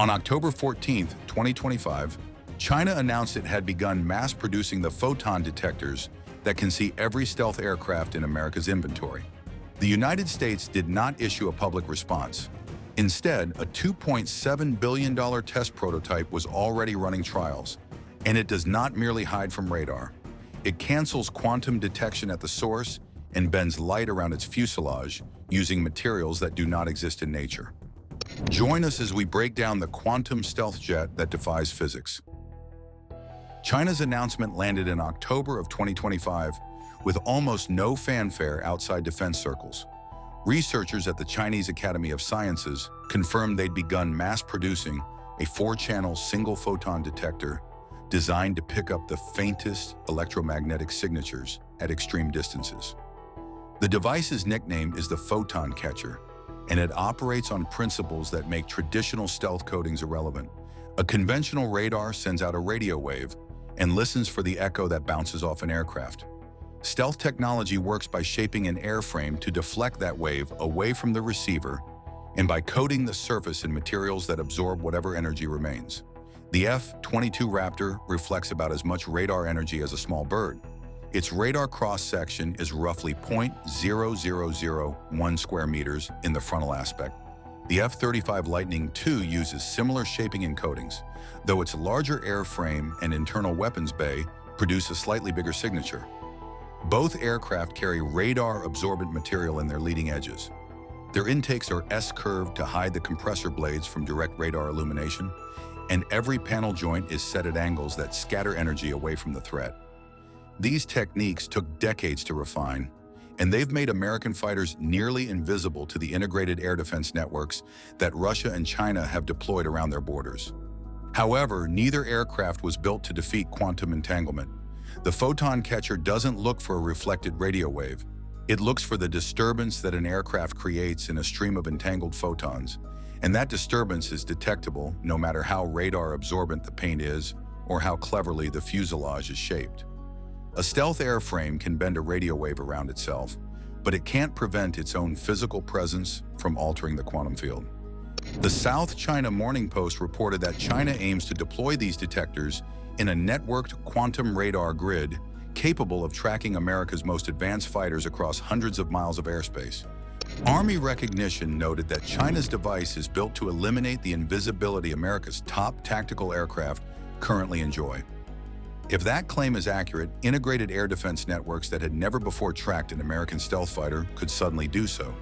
On October 14, 2025, China announced it had begun mass-producing the photon detectors that can see every stealth aircraft in America's inventory. The United States did not issue a public response. Instead, a $2.7 billion test prototype was already running trials, and it does not merely hide from radar. It cancels quantum detection at the source and bends light around its fuselage using materials that do not exist in nature. Join us as we break down the quantum stealth jet that defies physics. China's announcement landed in October of 2025 with almost no fanfare outside defense circles. Researchers at the Chinese Academy of Sciences confirmed they'd begun mass-producing a 4-channel single-photon detector designed to pick up the faintest electromagnetic signatures at extreme distances. The device's nickname is the photon catcher, and it operates on principles that make traditional stealth coatings irrelevant. A conventional radar sends out a radio wave and listens for the echo that bounces off an aircraft. Stealth technology works by shaping an airframe to deflect that wave away from the receiver and by coating the surface in materials that absorb whatever energy remains. The F-22 Raptor reflects about as much radar energy as a small bird. Its radar cross-section is roughly 0.0001 square meters in the frontal aspect. The F-35 Lightning II uses similar shaping and coatings, though its larger airframe and internal weapons bay produce a slightly bigger signature. Both aircraft carry radar-absorbent material in their leading edges. Their intakes are S-curved to hide the compressor blades from direct radar illumination, and every panel joint is set at angles that scatter energy away from the threat. These techniques took decades to refine, and they've made American fighters nearly invisible to the integrated air defense networks that Russia and China have deployed around their borders. However, neither aircraft was built to defeat quantum entanglement. The photon catcher doesn't look for a reflected radio wave. It looks for the disturbance that an aircraft creates in a stream of entangled photons, and that disturbance is detectable no matter how radar absorbent the paint is or how cleverly the fuselage is shaped. A stealth airframe can bend a radio wave around itself, but it can't prevent its own physical presence from altering the quantum field. The South China Morning Post reported that China aims to deploy these detectors in a networked quantum radar grid capable of tracking America's most advanced fighters across hundreds of miles of airspace. Army Recognition noted that China's device is built to eliminate the invisibility America's top tactical aircraft currently enjoy. If that claim is accurate, integrated air defense networks that had never before tracked an American stealth fighter could suddenly do so.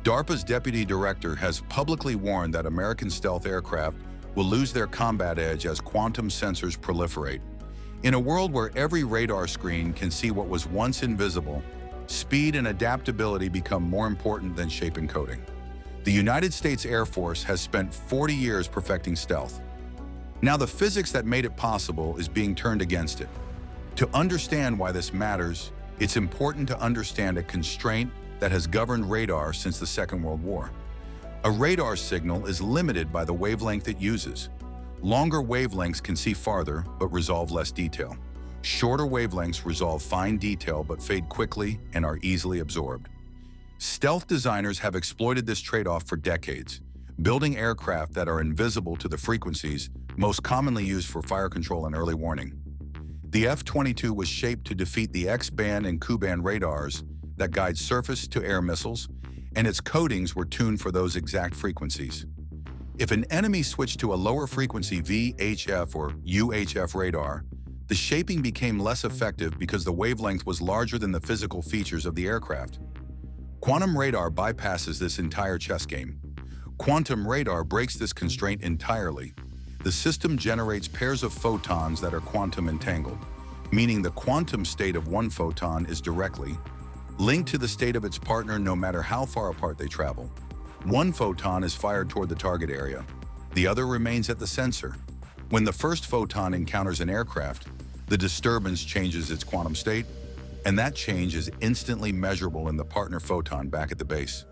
DARPA's deputy director has publicly warned that American stealth aircraft will lose their combat edge as quantum sensors proliferate. In a world where every radar screen can see what was once invisible, speed and adaptability become more important than shape and coating. The United States Air Force has spent 40 years perfecting stealth. Now the physics that made it possible is being turned against it. To understand why this matters, it's important to understand a constraint that has governed radar since the Second World War. A radar signal is limited by the wavelength it uses. Longer wavelengths can see farther but resolve less detail. Shorter wavelengths resolve fine detail but fade quickly and are easily absorbed. Stealth designers have exploited this trade-off for decades, building aircraft that are invisible to the frequencies most commonly used for fire control and early warning. The F-22 was shaped to defeat the X-band and Ku-band radars that guide surface-to-air missiles, and its coatings were tuned for those exact frequencies. If an enemy switched to a lower frequency VHF or UHF radar, the shaping became less effective because the wavelength was larger than the physical features of the aircraft. Quantum radar bypasses this entire chess game. Quantum radar breaks this constraint entirely. The system generates pairs of photons that are quantum entangled, meaning the quantum state of one photon is directly linked to the state of its partner no matter how far apart they travel. One photon is fired toward the target area. The other remains at the sensor. When the first photon encounters an aircraft, the disturbance changes its quantum state, and that change is instantly measurable in the partner photon back at the base.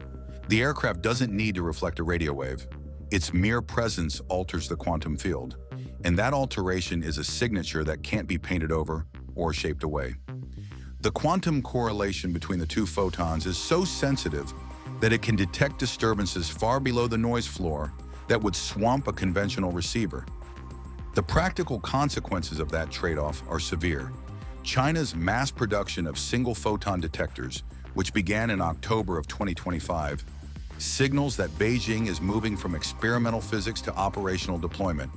The aircraft doesn't need to reflect a radio wave. Its mere presence alters the quantum field, and that alteration is a signature that can't be painted over or shaped away. The quantum correlation between the two photons is so sensitive that it can detect disturbances far below the noise floor that would swamp a conventional receiver. The practical consequences of that trade-off are severe. China's mass production of single photon detectors, which began in October of 2025, signals that Beijing is moving from experimental physics to operational deployment.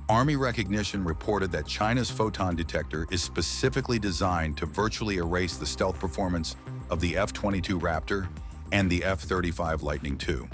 Army Recognition reported that China's photon detector is specifically designed to virtually erase the stealth performance of the F-22 Raptor and the F-35 Lightning II.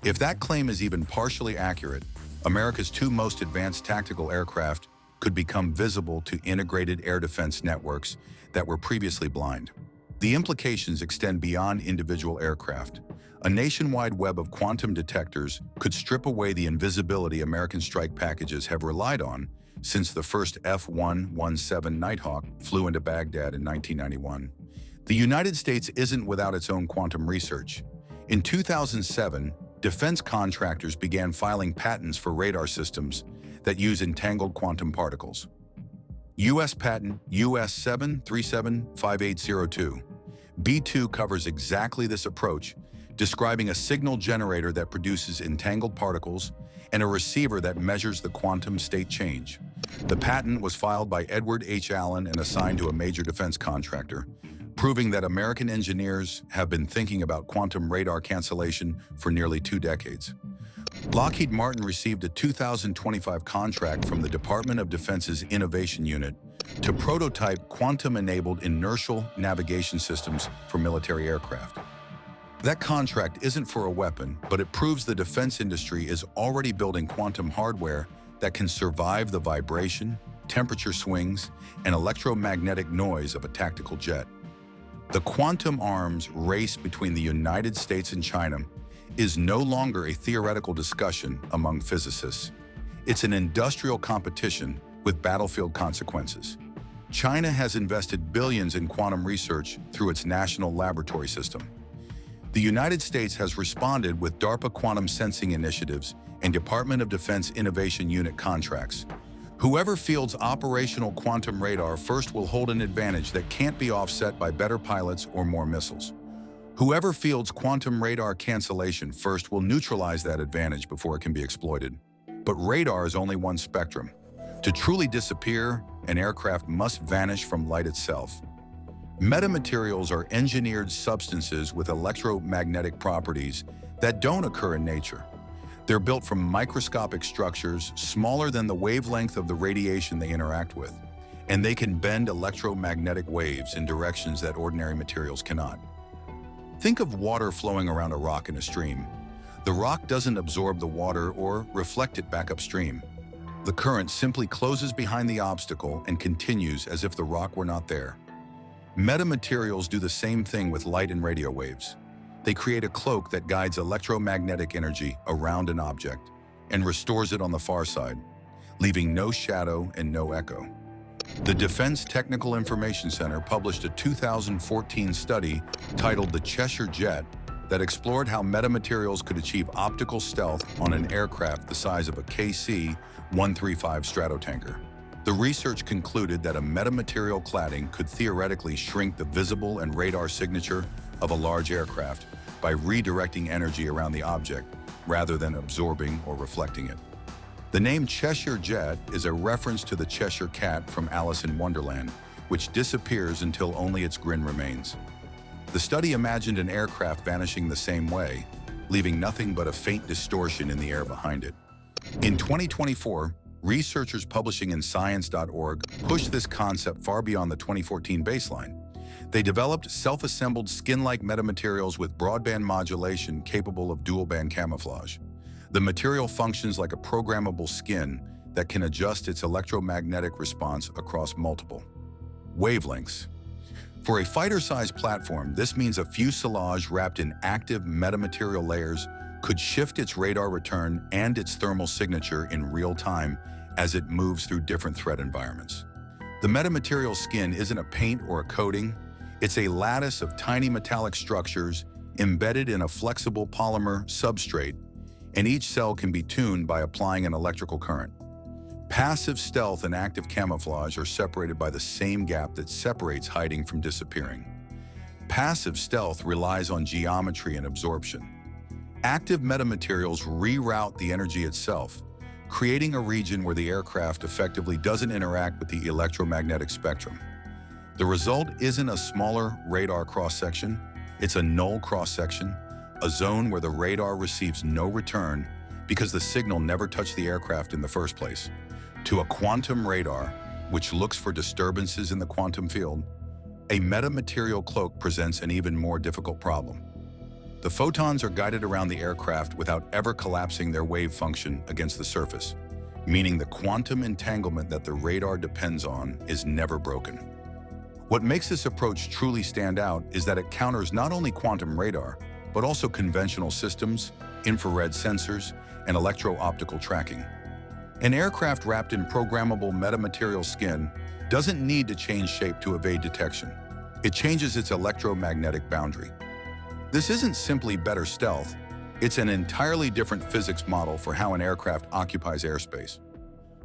If that claim is even partially accurate, America's two most advanced tactical aircraft could become visible to integrated air defense networks that were previously blind. The implications extend beyond individual aircraft. A nationwide web of quantum detectors could strip away the invisibility American strike packages have relied on since the first F-117 Nighthawk flew into Baghdad in 1991. The United States isn't without its own quantum research. In 2007, defense contractors began filing patents for radar systems that use entangled quantum particles. U.S. Patent US 7375802. B2 covers exactly this approach, describing a signal generator that produces entangled particles and a receiver that measures the quantum state change. The patent was filed by Edward H. Allen and assigned to a major defense contractor, proving that American engineers have been thinking about quantum radar cancellation for nearly 2 decades. Lockheed Martin received a 2025 contract from the Department of Defense's Innovation Unit to prototype quantum-enabled inertial navigation systems for military aircraft. That contract isn't for a weapon, but it proves the defense industry is already building quantum hardware that can survive the vibration, temperature swings, and electromagnetic noise of a tactical jet. The quantum arms race between the United States and China is no longer a theoretical discussion among physicists. It's an industrial competition with battlefield consequences. China has invested billions in quantum research through its national laboratory system. The United States has responded with DARPA quantum sensing initiatives and Department of Defense Innovation Unit contracts. Whoever fields operational quantum radar first will hold an advantage that can't be offset by better pilots or more missiles. Whoever fields quantum radar cancellation first will neutralize that advantage before it can be exploited. But radar is only one spectrum. To truly disappear, an aircraft must vanish from light itself. Metamaterials are engineered substances with electromagnetic properties that don't occur in nature. They're built from microscopic structures smaller than the wavelength of the radiation they interact with, and they can bend electromagnetic waves in directions that ordinary materials cannot. Think of water flowing around a rock in a stream. The rock doesn't absorb the water or reflect it back upstream. The current simply closes behind the obstacle and continues as if the rock were not there. Metamaterials do the same thing with light and radio waves. They create a cloak that guides electromagnetic energy around an object and restores it on the far side, leaving no shadow and no echo. The Defense Technical Information Center published a 2014 study titled The Cheshire Jet that explored how metamaterials could achieve optical stealth on an aircraft the size of a KC-135 Stratotanker. The research concluded that a metamaterial cladding could theoretically shrink the visible and radar signature of a large aircraft by redirecting energy around the object rather than absorbing or reflecting it. The name Cheshire Jet is a reference to the Cheshire Cat from Alice in Wonderland, which disappears until only its grin remains. The study imagined an aircraft vanishing the same way, leaving nothing but a faint distortion in the air behind it. In 2024, researchers publishing in science.org pushed this concept far beyond the 2014 baseline. They developed self-assembled skin-like metamaterials with broadband modulation capable of dual-band camouflage. The material functions like a programmable skin that can adjust its electromagnetic response across multiple wavelengths. For a fighter-sized platform, this means a fuselage wrapped in active metamaterial layers could shift its radar return and its thermal signature in real time as it moves through different threat environments. The metamaterial skin isn't a paint or a coating, it's a lattice of tiny metallic structures embedded in a flexible polymer substrate, and each cell can be tuned by applying an electrical current. Passive stealth and active camouflage are separated by the same gap that separates hiding from disappearing. Passive stealth relies on geometry and absorption. Active metamaterials reroute the energy itself, creating a region where the aircraft effectively doesn't interact with the electromagnetic spectrum. The result isn't a smaller radar cross-section, it's a null cross-section, a zone where the radar receives no return because the signal never touched the aircraft in the first place. To a quantum radar, which looks for disturbances in the quantum field, a metamaterial cloak presents an even more difficult problem. The photons are guided around the aircraft without ever collapsing their wave function against the surface, meaning the quantum entanglement that the radar depends on is never broken. What makes this approach truly stand out is that it counters not only quantum radar, but also conventional systems, infrared sensors, and electro-optical tracking. An aircraft wrapped in programmable metamaterial skin doesn't need to change shape to evade detection. It changes its electromagnetic boundary. This isn't simply better stealth, it's an entirely different physics model for how an aircraft occupies airspace.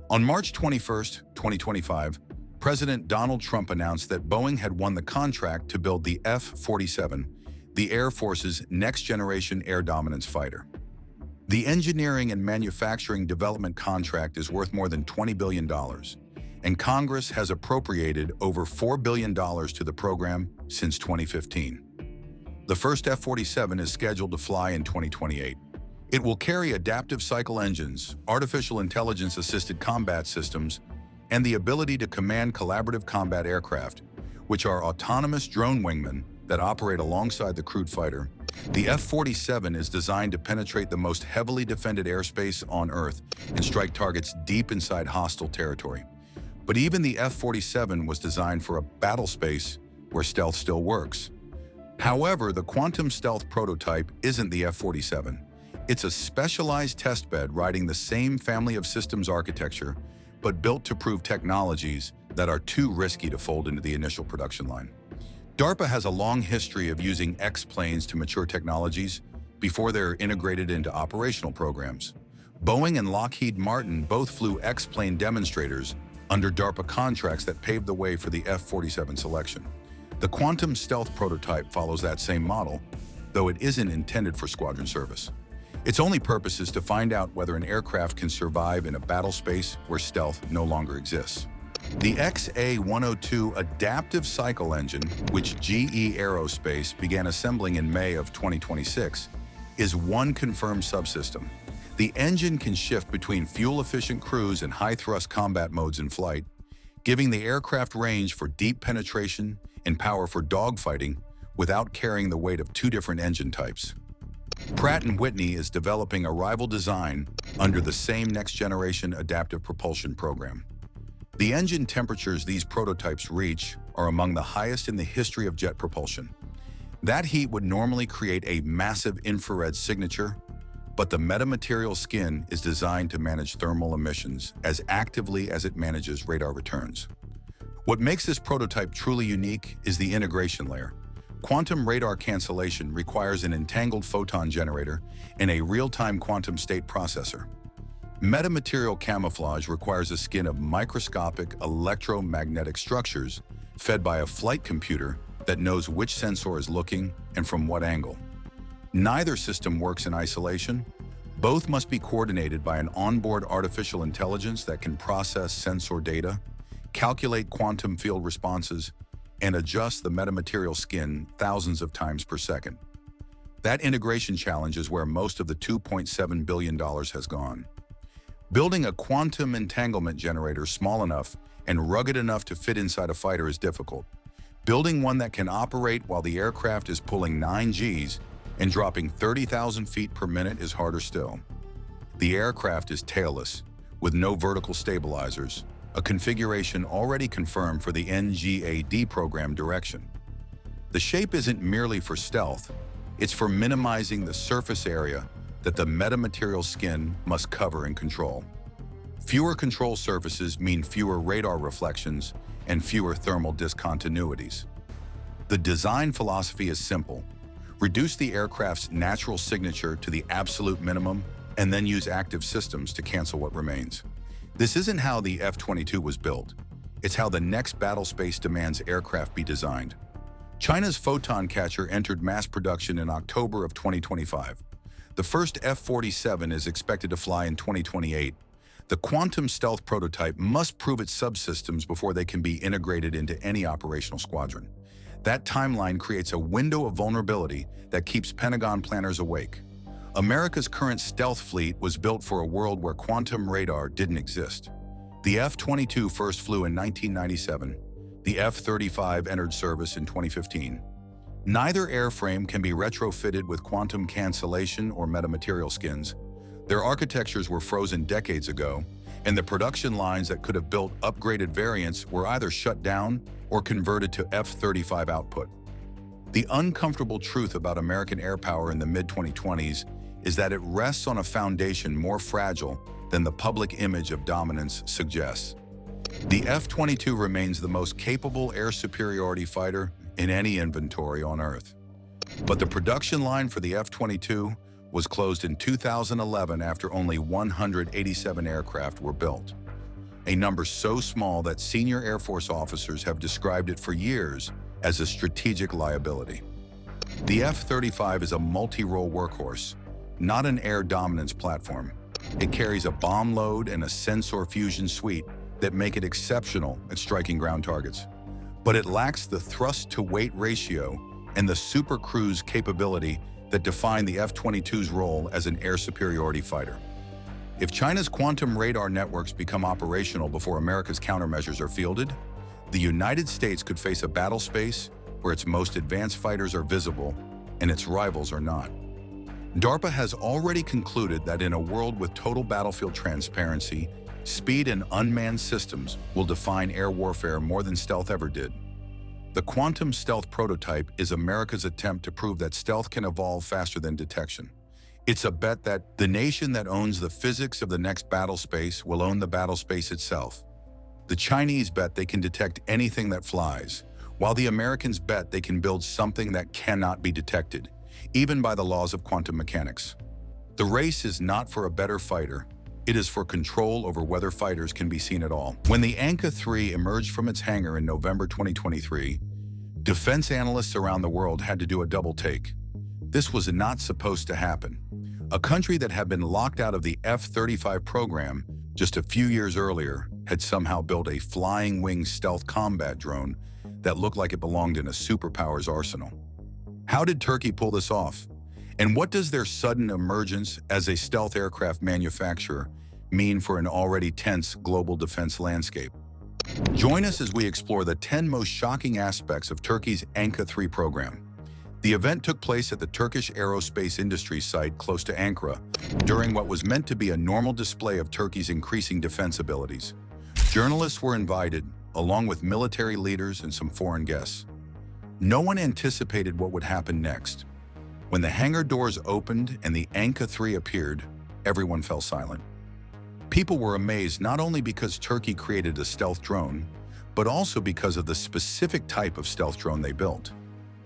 On March 21, 2025, President Donald Trump announced that Boeing had won the contract to build the F-47, the Air Force's next-generation air dominance fighter. The engineering and manufacturing development contract is worth more than $20 billion, and Congress has appropriated over $4 billion to the program since 2015. The first F-47 is scheduled to fly in 2028. It will carry adaptive cycle engines, artificial intelligence-assisted combat systems, and the ability to command collaborative combat aircraft, which are autonomous drone wingmen that operate alongside the crewed fighter. The F-47 is designed to penetrate the most heavily defended airspace on Earth and strike targets deep inside hostile territory. But even the F-47 was designed for a battle space where stealth still works. However, the quantum stealth prototype isn't the F-47. It's a specialized testbed riding the same family of systems architecture, but built to prove technologies that are too risky to fold into the initial production line. DARPA has a long history of using X-planes to mature technologies before they're integrated into operational programs. Boeing and Lockheed Martin both flew X-plane demonstrators under DARPA contracts that paved the way for the F-47 selection. The quantum stealth prototype follows that same model, though it isn't intended for squadron service. Its only purpose is to find out whether an aircraft can survive in a battle space where stealth no longer exists. The XA-102 adaptive cycle engine, which GE Aerospace began assembling in May of 2026, is one confirmed subsystem. The engine can shift between fuel-efficient cruise and high-thrust combat modes in flight, giving the aircraft range for deep penetration and power for dogfighting without carrying the weight of two different engine types. Pratt & Whitney is developing a rival design under the same next-generation adaptive propulsion program. The engine temperatures these prototypes reach are among the highest in the history of jet propulsion. That heat would normally create a massive infrared signature, but the metamaterial skin is designed to manage thermal emissions as actively as it manages radar returns. What makes this prototype truly unique is the integration layer. Quantum radar cancellation requires an entangled photon generator and a real-time quantum state processor. Metamaterial camouflage requires a skin of microscopic electromagnetic structures fed by a flight computer that knows which sensor is looking and from what angle. Neither system works in isolation. Both must be coordinated by an onboard artificial intelligence that can process sensor data, calculate quantum field responses, and adjust the metamaterial skin thousands of times per second. That integration challenge is where most of the $2.7 billion has gone. Building a quantum entanglement generator small enough and rugged enough to fit inside a fighter is difficult. Building one that can operate while the aircraft is pulling 9 Gs and dropping 30,000 feet per minute is harder still. The aircraft is tailless, with no vertical stabilizers, a configuration already confirmed for the NGAD program direction. The shape isn't merely for stealth, it's for minimizing the surface area that the metamaterial skin must cover and control. Fewer control surfaces mean fewer radar reflections and fewer thermal discontinuities. The design philosophy is simple. Reduce the aircraft's natural signature to the absolute minimum and then use active systems to cancel what remains. This isn't how the F-22 was built. It's how the next battle space demands aircraft be designed. China's Photon catcher entered mass production in October of 2025. The first F-47 is expected to fly in 2028. The Quantum Stealth prototype must prove its subsystems before they can be integrated into any operational squadron. That timeline creates a window of vulnerability that keeps Pentagon planners awake. America's current stealth fleet was built for a world where quantum radar didn't exist. The F-22 first flew in 1997. The F-35 entered service in 2015. Neither airframe can be retrofitted with quantum cancellation or metamaterial skins. Their architectures were frozen decades ago, and the production lines that could have built upgraded variants were either shut down or converted to F-35 output. The uncomfortable truth about American air power in the mid-2020s is that it rests on a foundation more fragile than the public image of dominance suggests. The F-22 remains the most capable air superiority fighter in any inventory on Earth. But the production line for the F-22 was closed in 2011 after only 187 aircraft were built, a number so small that senior Air Force officers have described it for years as a strategic liability. The F-35 is a multi-role workhorse, not an air dominance platform. It carries a bomb load and a sensor fusion suite that make it exceptional at striking ground targets. But it lacks the thrust-to-weight ratio and the super cruise capability that define the F-22's role as an air superiority fighter. If China's quantum radar networks become operational before America's countermeasures are fielded, the United States could face a battle space where its most advanced fighters are visible and its rivals are not. DARPA has already concluded that in a world with total battlefield transparency, speed and unmanned systems will define air warfare more than stealth ever did. The Quantum Stealth prototype is America's attempt to prove that stealth can evolve faster than detection. It's a bet that the nation that owns the physics of the next battle space will own the battle space itself. The Chinese bet they can detect anything that flies, while the Americans bet they can build something that cannot be detected, even by the laws of quantum mechanics. The race is not for a better fighter. It is for control over whether fighters can be seen at all. When the Anka 3 emerged from its hangar in November 2023, defense analysts around the world had to do a double take. This was not supposed to happen. A country that had been locked out of the F-35 program just a few years earlier had somehow built a flying wing stealth combat drone that looked like it belonged in a superpower's arsenal. How did Turkey pull this off? And what does their sudden emergence as a stealth aircraft manufacturer mean for an already tense global defense landscape? Join us as we explore the 10 most shocking aspects of Turkey's Anka 3 program. The event took place at the Turkish aerospace industry site close to Ankara during what was meant to be a normal display of Turkey's increasing defense abilities. Journalists were invited, along with military leaders and some foreign guests. No one anticipated what would happen next. When the hangar doors opened and the Anka 3 appeared, everyone fell silent. People were amazed not only because Turkey created a stealth drone, but also because of the specific type of stealth drone they built.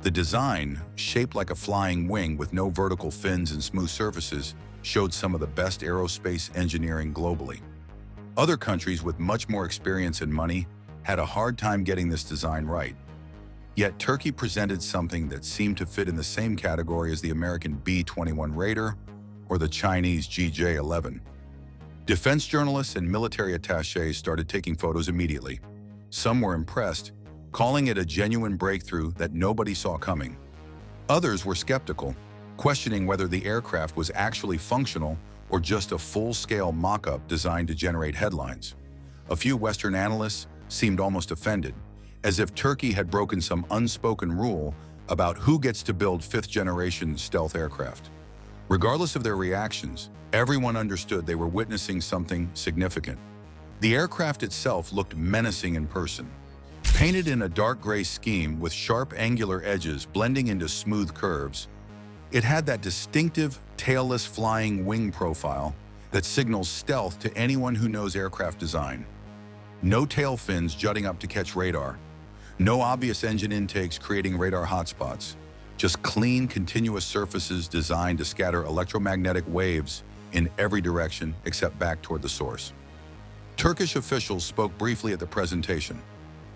The design, shaped like a flying wing with no vertical fins and smooth surfaces, showed some of the best aerospace engineering globally. Other countries with much more experience and money had a hard time getting this design right. Yet Turkey presented something that seemed to fit in the same category as the American B-21 Raider or the Chinese GJ-11. Defense journalists and military attachés started taking photos immediately. Some were impressed, calling it a genuine breakthrough that nobody saw coming. Others were skeptical, questioning whether the aircraft was actually functional or just a full-scale mock-up designed to generate headlines. A few Western analysts seemed almost offended, as if Turkey had broken some unspoken rule about who gets to build fifth-generation stealth aircraft. Regardless of their reactions, everyone understood they were witnessing something significant. The aircraft itself looked menacing in person. Painted in a dark gray scheme with sharp angular edges blending into smooth curves, it had that distinctive tailless flying wing profile that signals stealth to anyone who knows aircraft design. No tail fins jutting up to catch radar. No obvious engine intakes creating radar hotspots. Just clean, continuous surfaces designed to scatter electromagnetic waves in every direction except back toward the source. Turkish officials spoke briefly at the presentation.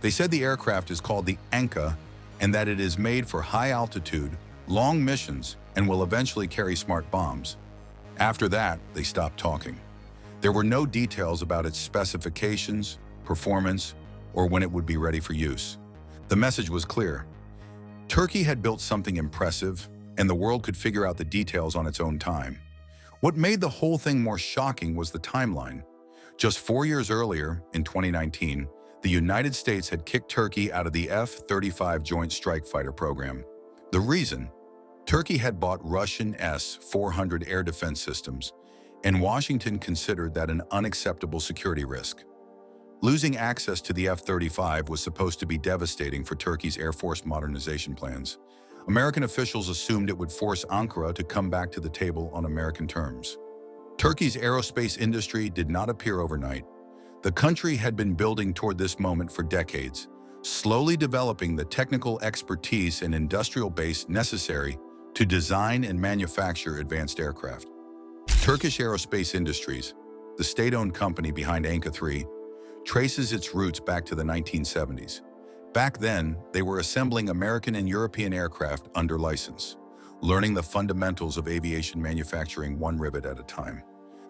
They said the aircraft is called the Anka and that it is made for high altitude, long missions, and will eventually carry smart bombs. After that, they stopped talking. There were no details about its specifications, performance, or when it would be ready for use. The message was clear. Turkey had built something impressive, and the world could figure out the details on its own time. What made the whole thing more shocking was the timeline. Just 4 years earlier, in 2019, the United States had kicked Turkey out of the F-35 Joint Strike Fighter program. The reason? Turkey had bought Russian S-400 air defense systems, and Washington considered that an unacceptable security risk. Losing access to the F-35 was supposed to be devastating for Turkey's Air Force modernization plans. American officials assumed it would force Ankara to come back to the table on American terms. Turkey's aerospace industry did not appear overnight. The country had been building toward this moment for decades, slowly developing the technical expertise and industrial base necessary to design and manufacture advanced aircraft. Turkish Aerospace Industries, the state-owned company behind Anka 3, traces its roots back to the 1970s. Back then, they were assembling American and European aircraft under license, learning the fundamentals of aviation manufacturing one rivet at a time.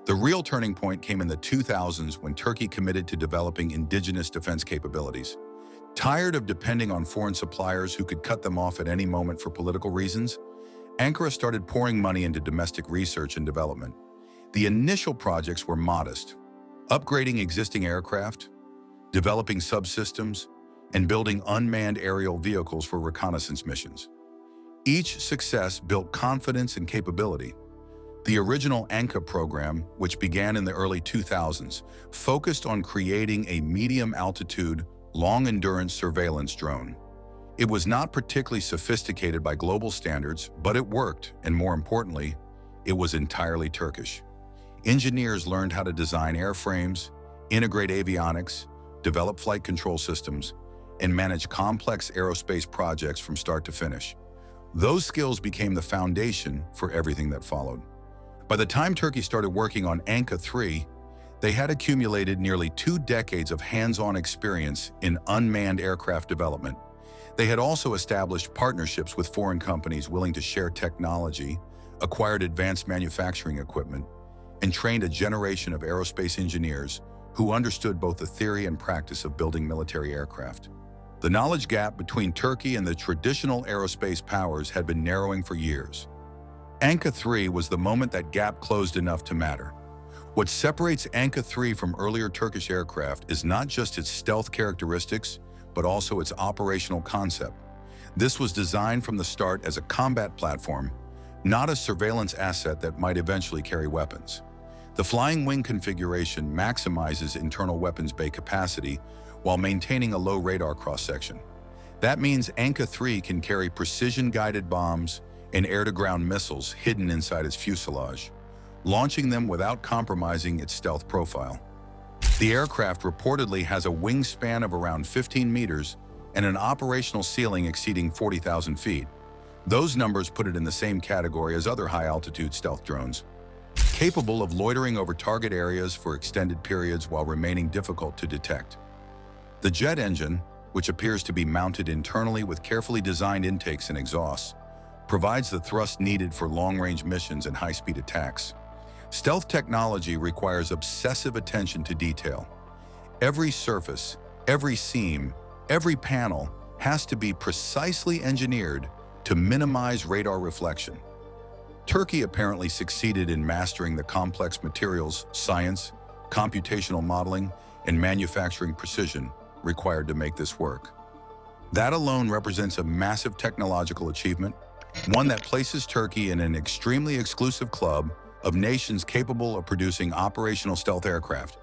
The real turning point came in the 2000s when Turkey committed to developing indigenous defense capabilities. Tired of depending on foreign suppliers who could cut them off at any moment for political reasons, Ankara started pouring money into domestic research and development. The initial projects were modest, upgrading existing aircraft, developing subsystems, and building unmanned aerial vehicles for reconnaissance missions. Each success built confidence and capability. The original Anka program, which began in the early 2000s, focused on creating a medium-altitude, long-endurance surveillance drone. It was not particularly sophisticated by global standards, but it worked, and more importantly, it was entirely Turkish. Engineers learned how to design airframes, integrate avionics, develop flight control systems, and manage complex aerospace projects from start to finish. Those skills became the foundation for everything that followed. By the time Turkey started working on Anka 3, they had accumulated nearly 2 decades of hands-on experience in unmanned aircraft development. They had also established partnerships with foreign companies willing to share technology, acquired advanced manufacturing equipment, and trained a generation of aerospace engineers who understood both the theory and practice of building military aircraft. The knowledge gap between Turkey and the traditional aerospace powers had been narrowing for years. Anka 3 was the moment that gap closed enough to matter. What separates Anka 3 from earlier Turkish aircraft is not just its stealth characteristics, but also its operational concept. This was designed from the start as a combat platform, not a surveillance asset that might eventually carry weapons. The flying wing configuration maximizes internal weapons bay capacity while maintaining a low radar cross-section. That means Anka 3 can carry precision-guided bombs and air-to-ground missiles hidden inside its fuselage, launching them without compromising its stealth profile. The aircraft reportedly has a wingspan of around 15 meters and an operational ceiling exceeding 40,000 feet. Those numbers put it in the same category as other high-altitude stealth drones, capable of loitering over target areas for extended periods while remaining difficult to detect. The jet engine, which appears to be mounted internally with carefully designed intakes and exhausts, provides the thrust needed for long-range missions and high-speed attacks. Stealth technology requires obsessive attention to detail. Every surface, every seam, every panel has to be precisely engineered to minimize radar reflection. Turkey apparently succeeded in mastering the complex materials, science, computational modeling, and manufacturing precision required to make this work. That alone represents a massive technological achievement, one that places Turkey in an extremely exclusive club of nations capable of producing operational stealth aircraft.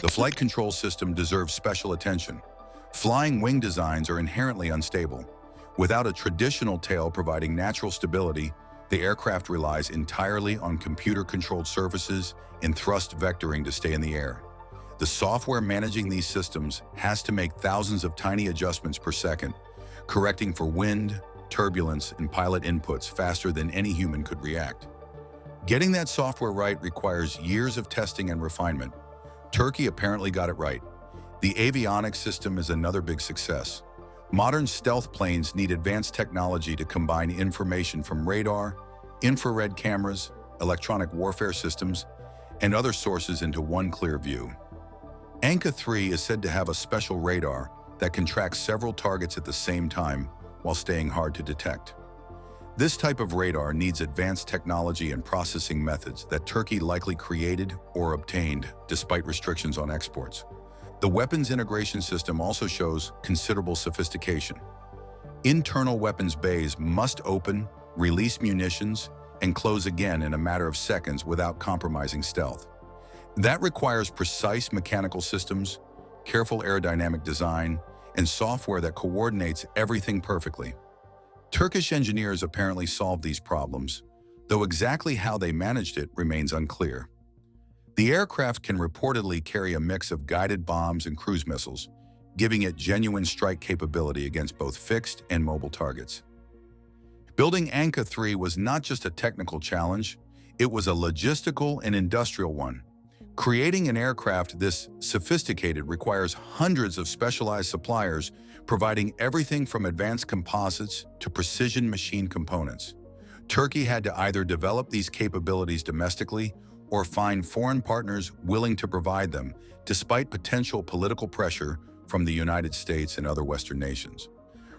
The flight control system deserves special attention. Flying wing designs are inherently unstable. Without a traditional tail providing natural stability, the aircraft relies entirely on computer-controlled surfaces and thrust vectoring to stay in the air. The software managing these systems has to make thousands of tiny adjustments per second, correcting for wind, turbulence, and pilot inputs faster than any human could react. Getting that software right requires years of testing and refinement. Turkey apparently got it right. The avionics system is another big success. Modern stealth planes need advanced technology to combine information from radar, infrared cameras, electronic warfare systems, and other sources into one clear view. Anka-3 is said to have a special radar that can track several targets at the same time while staying hard to detect. This type of radar needs advanced technology and processing methods that Turkey likely created or obtained despite restrictions on exports. The weapons integration system also shows considerable sophistication. Internal weapons bays must open, release munitions, and close again in a matter of seconds without compromising stealth. That requires precise mechanical systems, careful aerodynamic design, and software that coordinates everything perfectly. Turkish engineers apparently solved these problems, though exactly how they managed it remains unclear. The aircraft can reportedly carry a mix of guided bombs and cruise missiles, giving it genuine strike capability against both fixed and mobile targets. Building Anka-3 was not just a technical challenge, it was a logistical and industrial one. Creating an aircraft this sophisticated requires hundreds of specialized suppliers, providing everything from advanced composites to precision machine components. Turkey had to either develop these capabilities domestically or find foreign partners willing to provide them, despite potential political pressure from the United States and other Western nations.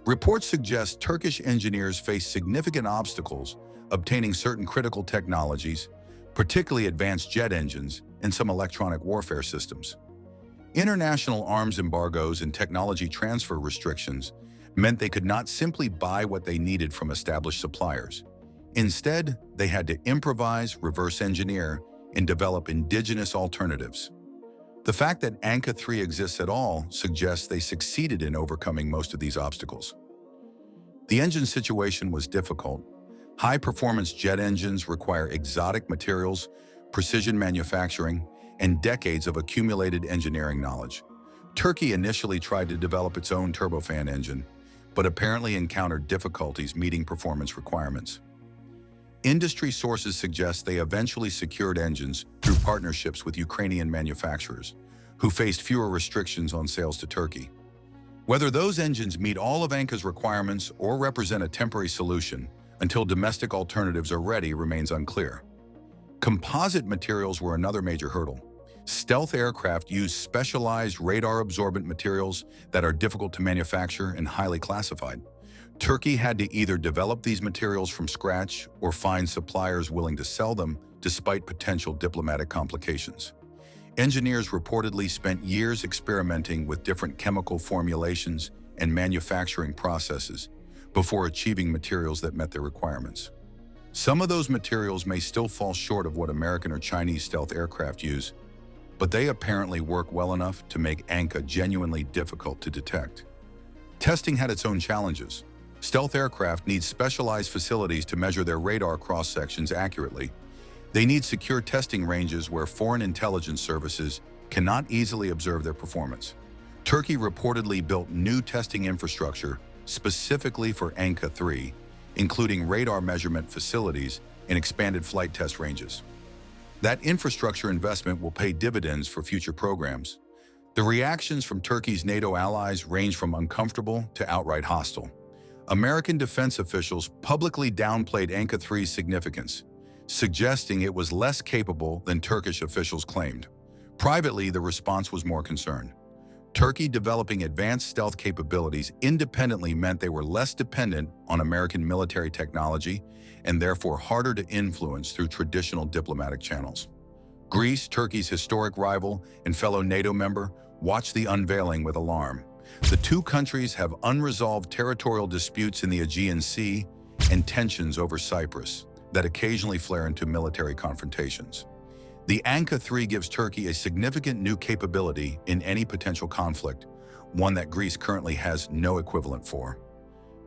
Reports suggest Turkish engineers faced significant obstacles obtaining certain critical technologies, particularly advanced jet engines and some electronic warfare systems. International arms embargoes and technology transfer restrictions meant they could not simply buy what they needed from established suppliers. Instead, they had to improvise, reverse engineer, and develop indigenous alternatives. The fact that Anka-3 exists at all suggests they succeeded in overcoming most of these obstacles. The engine situation was difficult. High-performance jet engines require exotic materials, precision manufacturing, and decades of accumulated engineering knowledge. Turkey initially tried to develop its own turbofan engine, but apparently encountered difficulties meeting performance requirements. Industry sources suggest they eventually secured engines through partnerships with Ukrainian manufacturers, who faced fewer restrictions on sales to Turkey. Whether those engines meet all of Anka's requirements or represent a temporary solution until domestic alternatives are ready remains unclear. Composite materials were another major hurdle. Stealth aircraft use specialized radar-absorbent materials that are difficult to manufacture and highly classified. Turkey had to either develop these materials from scratch or find suppliers willing to sell them despite potential diplomatic complications. Engineers reportedly spent years experimenting with different chemical formulations and manufacturing processes before achieving materials that met their requirements. Some of those materials may still fall short of what American or Chinese stealth aircraft use, but they apparently work well enough to make Anka genuinely difficult to detect. Testing had its own challenges. Stealth aircraft need specialized facilities to measure their radar cross-sections accurately. They need secure testing ranges where foreign intelligence services cannot easily observe their performance. Turkey reportedly built new testing infrastructure specifically for Anka-3, including radar measurement facilities and expanded flight test ranges. That infrastructure investment will pay dividends for future programs. The reactions from Turkey's NATO allies range from uncomfortable to outright hostile. American defense officials publicly downplayed Anka-3's significance, suggesting it was less capable than Turkish officials claimed. Privately, the response was more concerned. Turkey developing advanced stealth capabilities independently meant they were less dependent on American military technology and therefore harder to influence through traditional diplomatic channels. Greece, Turkey's historic rival and fellow NATO member, watched the unveiling with alarm. The two countries have unresolved territorial disputes in the Aegean Sea and tensions over Cyprus that occasionally flare into military confrontations. The Anka-3 gives Turkey a significant new capability in any potential conflict, one that Greece currently has no equivalent for.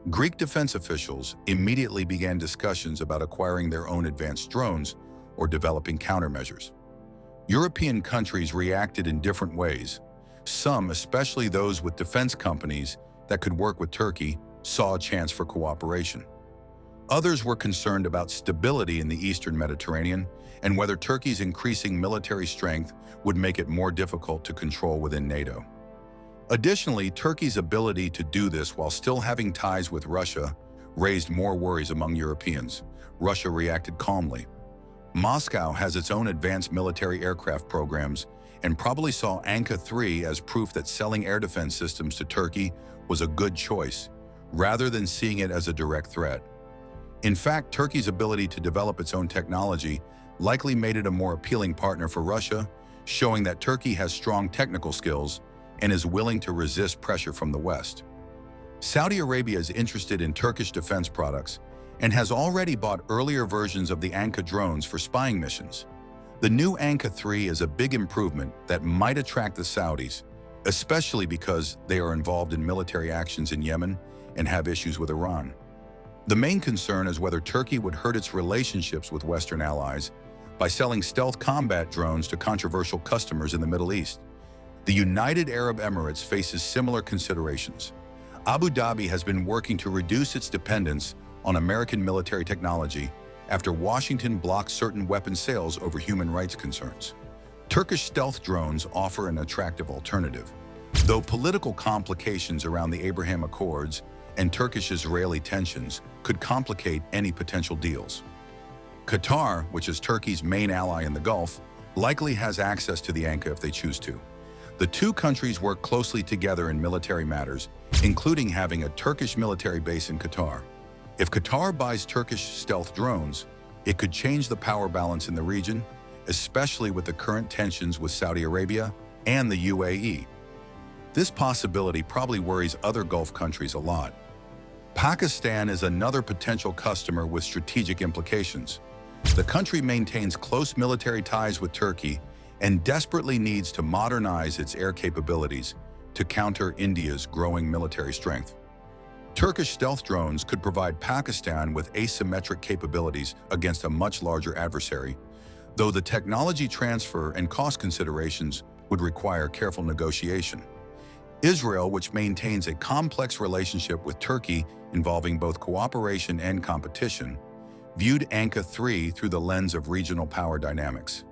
Greek defense officials immediately began discussions about acquiring their own advanced drones or developing countermeasures. European countries reacted in different ways. Some, especially those with defense companies that could work with Turkey, saw a chance for cooperation. Others were concerned about stability in the Eastern Mediterranean and whether Turkey's increasing military strength would make it more difficult to control within NATO. Additionally, Turkey's ability to do this while still having ties with Russia raised more worries among Europeans. Russia reacted calmly. Moscow has its own advanced military aircraft programs and probably saw Anka-3 as proof that selling air defense systems to Turkey was a good choice, rather than seeing it as a direct threat. In fact, Turkey's ability to develop its own technology likely made it a more appealing partner for Russia, showing that Turkey has strong technical skills and is willing to resist pressure from the West. Saudi Arabia is interested in Turkish defense products and has already bought earlier versions of the Anka drones for spying missions. The new Anka-3 is a big improvement that might attract the Saudis, especially because they are involved in military actions in Yemen and have issues with Iran. The main concern is whether Turkey would hurt its relationships with Western allies by selling stealth combat drones to controversial customers in the Middle East. The United Arab Emirates faces similar considerations. Abu Dhabi has been working to reduce its dependence on American military technology after Washington blocked certain weapon sales over human rights concerns. Turkish stealth drones offer an attractive alternative, though political complications around the Abraham Accords and Turkish-Israeli tensions could complicate any potential deals. Qatar, which is Turkey's main ally in the Gulf, likely has access to the Anka if they choose to. The two countries work closely together in military matters, including having a Turkish military base in Qatar. If Qatar buys Turkish stealth drones, it could change the power balance in the region, especially with the current tensions with Saudi Arabia and the UAE. This possibility probably worries other Gulf countries a lot. Pakistan is another potential customer with strategic implications. The country maintains close military ties with Turkey and desperately needs to modernize its air capabilities to counter India's growing military strength. Turkish stealth drones could provide Pakistan with asymmetric capabilities against a much larger adversary, though the technology transfer and cost considerations would require careful negotiation. Israel, which maintains a complex relationship with Turkey involving both cooperation and competition, viewed Anka-3 through the lens of regional power dynamics.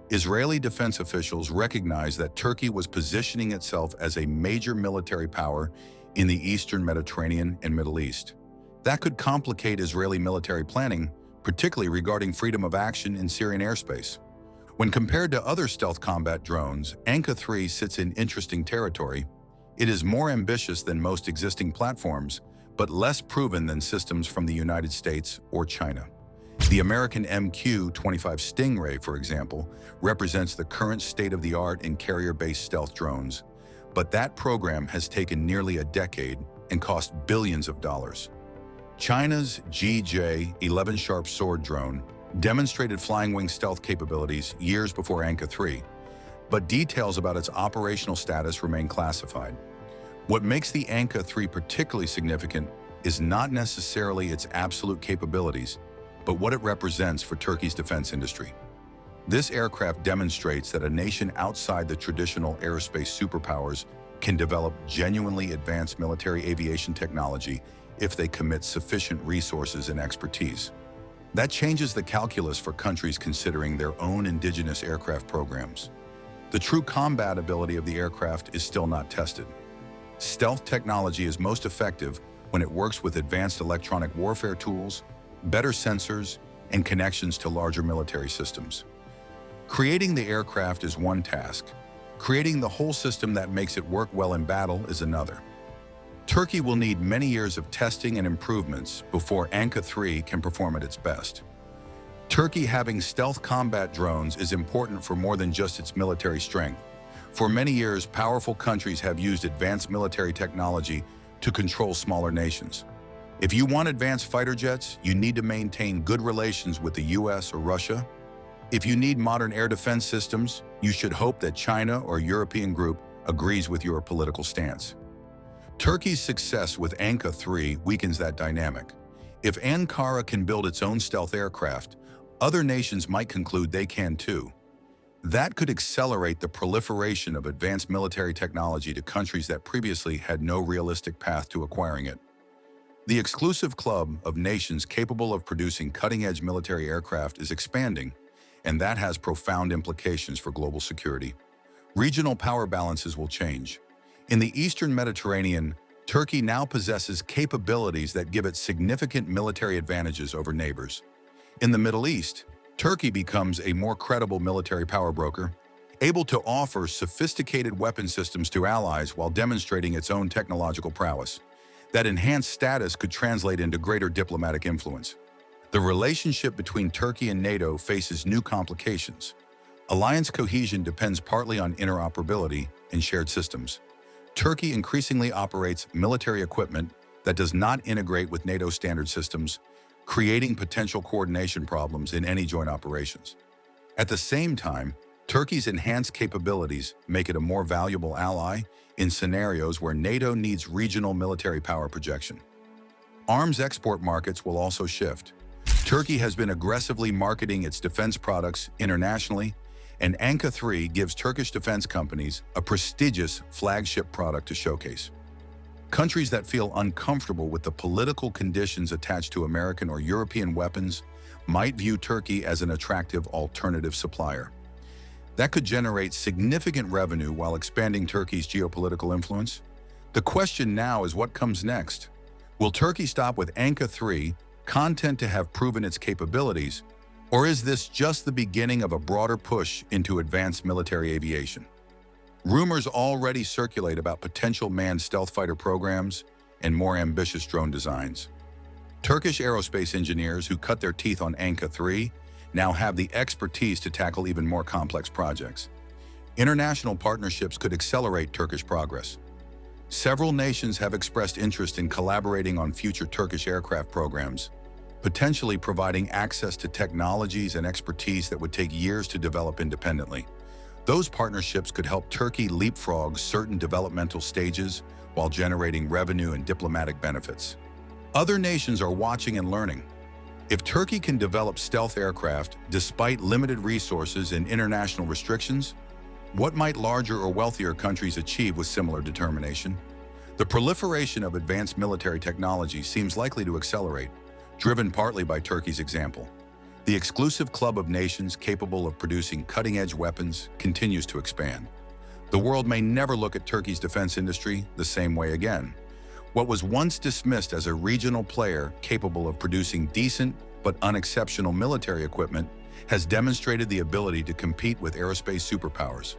Israeli defense officials recognized that Turkey was positioning itself as a major military power in the Eastern Mediterranean and Middle East. That could complicate Israeli military planning, particularly regarding freedom of action in Syrian airspace. When compared to other stealth combat drones, Anka-3 sits in interesting territory. It is more ambitious than most existing platforms, but less proven than systems from the United States or China. The American MQ-25 Stingray, for example, represents the current state-of-the-art in carrier-based stealth drones, but that program has taken nearly a decade and cost billions of dollars. China's GJ-11 Sharp Sword drone demonstrated flying wing stealth capabilities years before Anka-3, but details about its operational status remain classified. What makes the Anka-3 particularly significant is not necessarily its absolute capabilities, but what it represents for Turkey's defense industry. This aircraft demonstrates that a nation outside the traditional aerospace superpowers can develop genuinely advanced military aviation technology if they commit sufficient resources and expertise. That changes the calculus for countries considering their own indigenous aircraft programs. The true combat ability of the aircraft is still not tested. Stealth technology is most effective when it works with advanced electronic warfare tools, better sensors, and connections to larger military systems. Creating the aircraft is one task. Creating the whole system that makes it work well in battle is another. Turkey will need many years of testing and improvements before Anka-3 can perform at its best. Turkey having stealth combat drones is important for more than just its military strength. For many years, powerful countries have used advanced military technology to control smaller nations. If you want advanced fighter jets, you need to maintain good relations with the US or Russia. If you need modern air defense systems, you should hope that China or a European group agrees with your political stance. Turkey's success with Anka-3 weakens that dynamic. If Ankara can build its own stealth aircraft, other nations might conclude they can too. That could accelerate the proliferation of advanced military technology to countries that previously had no realistic path to acquiring it. The exclusive club of nations capable of producing cutting-edge military aircraft is expanding, and that has profound implications for global security. Regional power balances will change. In the Eastern Mediterranean, Turkey now possesses capabilities that give it significant military advantages over neighbors. In the Middle East, Turkey becomes a more credible military power broker, able to offer sophisticated weapon systems to allies while demonstrating its own technological prowess. That enhanced status could translate into greater diplomatic influence. The relationship between Turkey and NATO faces new complications. Alliance cohesion depends partly on interoperability and shared systems. Turkey increasingly operates military equipment that does not integrate with NATO standard systems, creating potential coordination problems in any joint operations. At the same time, Turkey's enhanced capabilities make it a more valuable ally in scenarios where NATO needs regional military power projection. Arms export markets will also shift. Turkey has been aggressively marketing its defense products internationally, and Anka 3 gives Turkish defense companies a prestigious flagship product to showcase. Countries that feel uncomfortable with the political conditions attached to American or European weapons might view Turkey as an attractive alternative supplier. That could generate significant revenue while expanding Turkey's geopolitical influence. The question now is what comes next. Will Turkey stop with Anka 3 content to have proven its capabilities, or is this just the beginning of a broader push into advanced military aviation? Rumors already circulate about potential manned stealth fighter programs and more ambitious drone designs. Turkish aerospace engineers who cut their teeth on Anka 3 now have the expertise to tackle even more complex projects. International partnerships could accelerate Turkish progress. Several nations have expressed interest in collaborating on future Turkish aircraft programs, potentially providing access to technologies and expertise that would take years to develop independently. Those partnerships could help Turkey leapfrog certain developmental stages while generating revenue and diplomatic benefits. Other nations are watching and learning. If Turkey can develop stealth aircraft despite limited resources and international restrictions, what might larger or wealthier countries achieve with similar determination? The proliferation of advanced military technology seems likely to accelerate, driven partly by Turkey's example. The exclusive club of nations capable of producing cutting-edge weapons continues to expand. The world may never look at Turkey's defense industry the same way again. What was once dismissed as a regional player capable of producing decent but unexceptional military equipment has demonstrated the ability to compete with aerospace superpowers.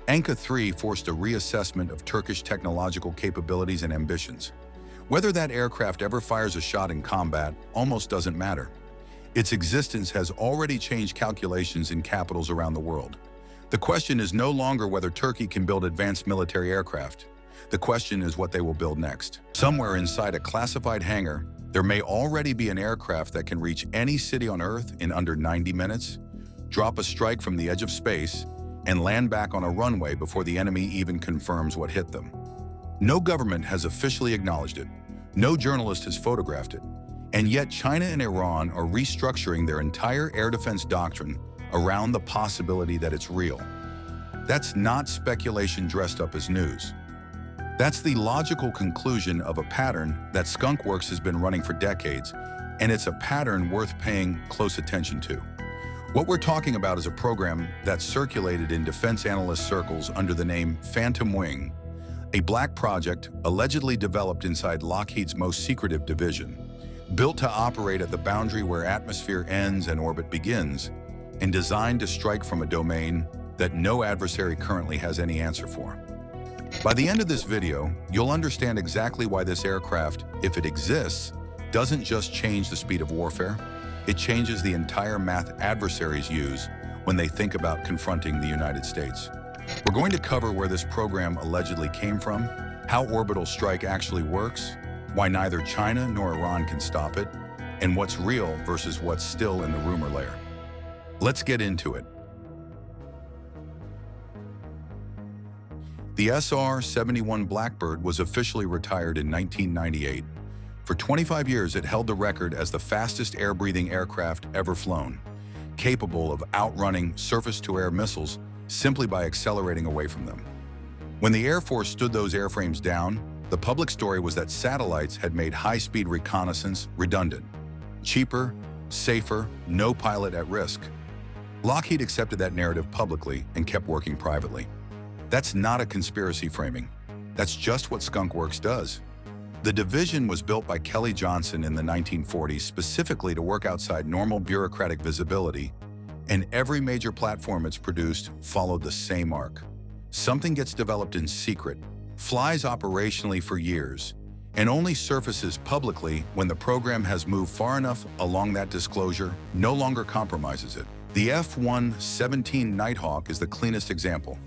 Anka 3 forced a reassessment of Turkish technological capabilities and ambitions. Whether that aircraft ever fires a shot in combat almost doesn't matter. Its existence has already changed calculations in capitals around the world. The question is no longer whether Turkey can build advanced military aircraft. The question is what they will build next. Somewhere inside a classified hangar, there may already be an aircraft that can reach any city on Earth in under 90 minutes, drop a strike from the edge of space, and land back on a runway before the enemy even confirms what hit them. No government has officially acknowledged it. No journalist has photographed it. And yet China and Iran are restructuring their entire air defense doctrine around the possibility that it's real. That's not speculation dressed up as news. That's the logical conclusion of a pattern that Skunkworks has been running for decades, and it's a pattern worth paying close attention to. What we're talking about is a program that circulated in defense analyst circles under the name Phantom Wing, a black project allegedly developed inside Lockheed's most secretive division. Built to operate at the boundary where atmosphere ends and orbit begins, and designed to strike from a domain that no adversary currently has any answer for. By the end of this video, you'll understand exactly why this aircraft, if it exists, doesn't just change the speed of warfare, it changes the entire math adversaries use when they think about confronting the United States. We're going to cover where this program allegedly came from, how orbital strike actually works, why neither China nor Iran can stop it, and what's real versus what's still in the rumor layer. Let's get into it. The SR-71 Blackbird was officially retired in 1998. For 25 years, it held the record as the fastest air-breathing aircraft ever flown, capable of outrunning surface-to-air missiles simply by accelerating away from them. When the Air Force stood those airframes down, the public story was that satellites had made high-speed reconnaissance redundant. Cheaper, safer, no pilot at risk. Lockheed accepted that narrative publicly and kept working privately. That's not a conspiracy framing. That's just what Skunkworks does. The division was built by Kelly Johnson in the 1940s specifically to work outside normal bureaucratic visibility and every major platform it's produced followed the same arc. Something gets developed in secret, flies operationally for years, and only surfaces publicly when the program has moved far enough along that disclosure no longer compromises it. The F-117 Nighthawk is the cleanest example.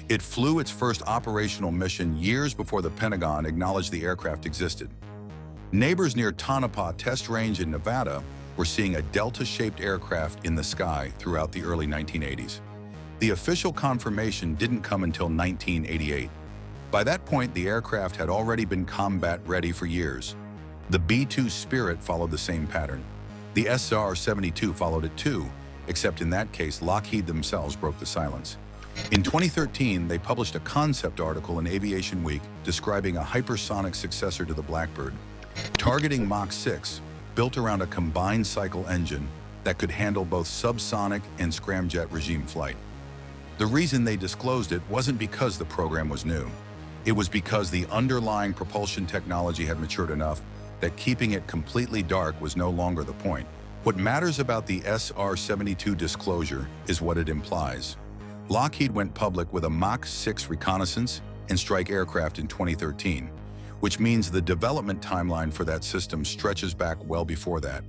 It flew its first operational mission years before the Pentagon acknowledged the aircraft existed. Neighbors near Tonopah Test Range in Nevada were seeing a delta-shaped aircraft in the sky throughout the early 1980s. The official confirmation didn't come until 1988. By that point, the aircraft had already been combat-ready for years. The B-2 Spirit followed the same pattern. The SR-72 followed it too, except in that case, Lockheed themselves broke the silence. In 2013, they published a concept article in Aviation Week describing a hypersonic successor to the Blackbird, targeting Mach 6, built around a combined cycle engine that could handle both subsonic and scramjet regime flight. The reason they disclosed it wasn't because the program was new. It was because the underlying propulsion technology had matured enough that keeping it completely dark was no longer the point. What matters about the SR-72 disclosure is what it implies. Lockheed went public with a Mach 6 reconnaissance and strike aircraft in 2013, which means the development timeline for that system stretches back well before that.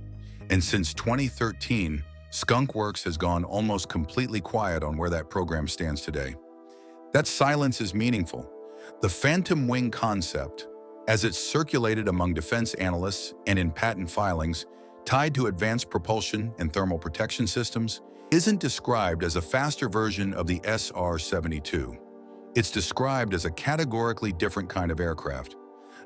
And since 2013, Skunk Works has gone almost completely quiet on where that program stands today. That silence is meaningful. The phantom wing concept, as it's circulated among defense analysts and in patent filings tied to advanced propulsion and thermal protection systems, isn't described as a faster version of the SR-72. It's described as a categorically different kind of aircraft,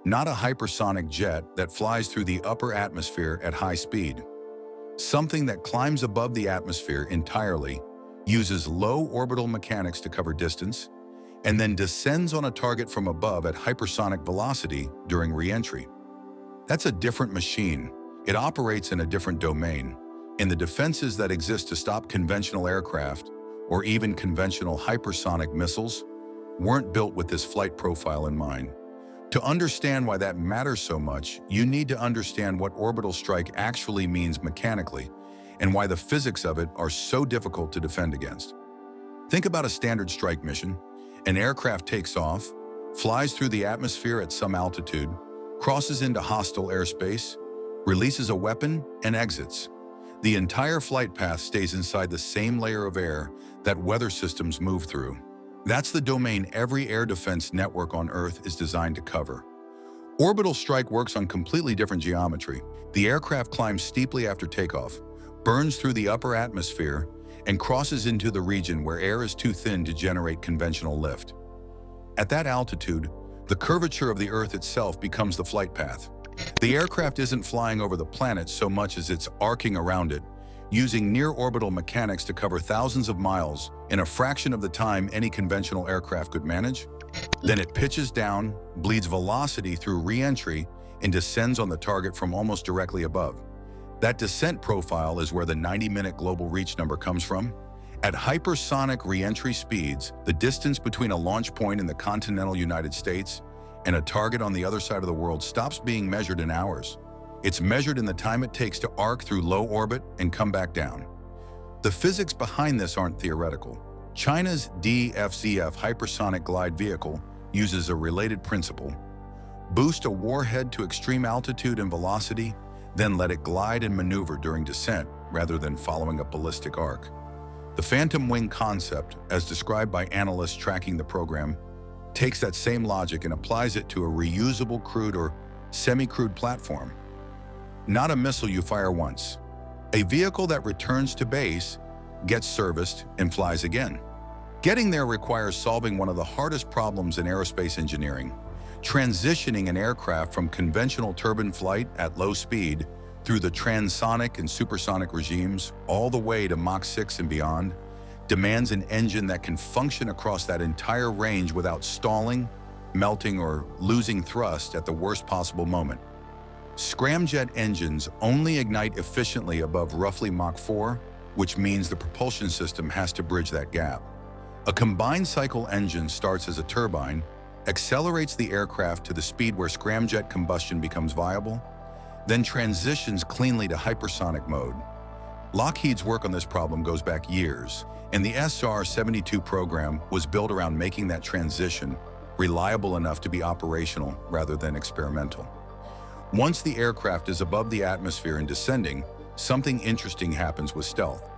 not a hypersonic jet that flies through the upper atmosphere at high speed. Something that climbs above the atmosphere entirely, uses low orbital mechanics to cover distance, and then descends on a target from above at hypersonic velocity during re-entry. That's a different machine. It operates in a different domain, and the defenses that exist to stop conventional aircraft, or even conventional hypersonic missiles, weren't built with this flight profile in mind. To understand why that matters so much, you need to understand what orbital strike actually means mechanically, and why the physics of it are so difficult to defend against. Think about a standard strike mission. An aircraft takes off, flies through the atmosphere at some altitude, crosses into hostile airspace, releases a weapon, and exits. The entire flight path stays inside the same layer of air that weather systems move through. That's the domain every air defense network on Earth is designed to cover. Orbital strike works on completely different geometry. The aircraft climbs steeply after takeoff, burns through the upper atmosphere, and crosses into the region where air is too thin to generate conventional lift. At that altitude, the curvature of the Earth itself becomes the flight path. The aircraft isn't flying over the planet so much as it's arcing around it, using near-orbital mechanics to cover thousands of miles in a fraction of the time any conventional aircraft could manage. Then it pitches down, bleeds velocity through re-entry, and descends on the target from almost directly above. That descent profile is where the 90-minute global reach number comes from. At hypersonic re-entry speeds, the distance between a launch point in the continental United States and a target on the other side of the world stops being measured in hours. It's measured in the time it takes to arc through low orbit and come back down. The physics behind this aren't theoretical. China's DFZF hypersonic glide vehicle uses a related principle. Boost a warhead to extreme altitude and velocity, then let it glide and maneuver during descent rather than following a ballistic arc. The phantom wing concept, as described by analysts tracking the program, takes that same logic and applies it to a reusable crewed or semi-crewed platform. Not a missile you fire once. A vehicle that returns to base, gets serviced, and flies again. Getting there requires solving one of the hardest problems in aerospace engineering: transitioning an aircraft from conventional turbine flight at low speed through the transonic and supersonic regimes all the way to Mach 6 and beyond demands an engine that can function across that entire range without stalling, melting, or losing thrust at the worst possible moment. Scramjet engines only ignite efficiently above roughly Mach 4, which means the propulsion system has to bridge that gap. A combined cycle engine starts as a turbine, accelerates the aircraft to the speed where scramjet combustion becomes viable, then transitions cleanly to hypersonic mode. Lockheed's work on this problem goes back years, and the SR-72 program was built around making that transition reliable enough to be operational rather than experimental. Once the aircraft is above the atmosphere and descending, something interesting happens with stealth.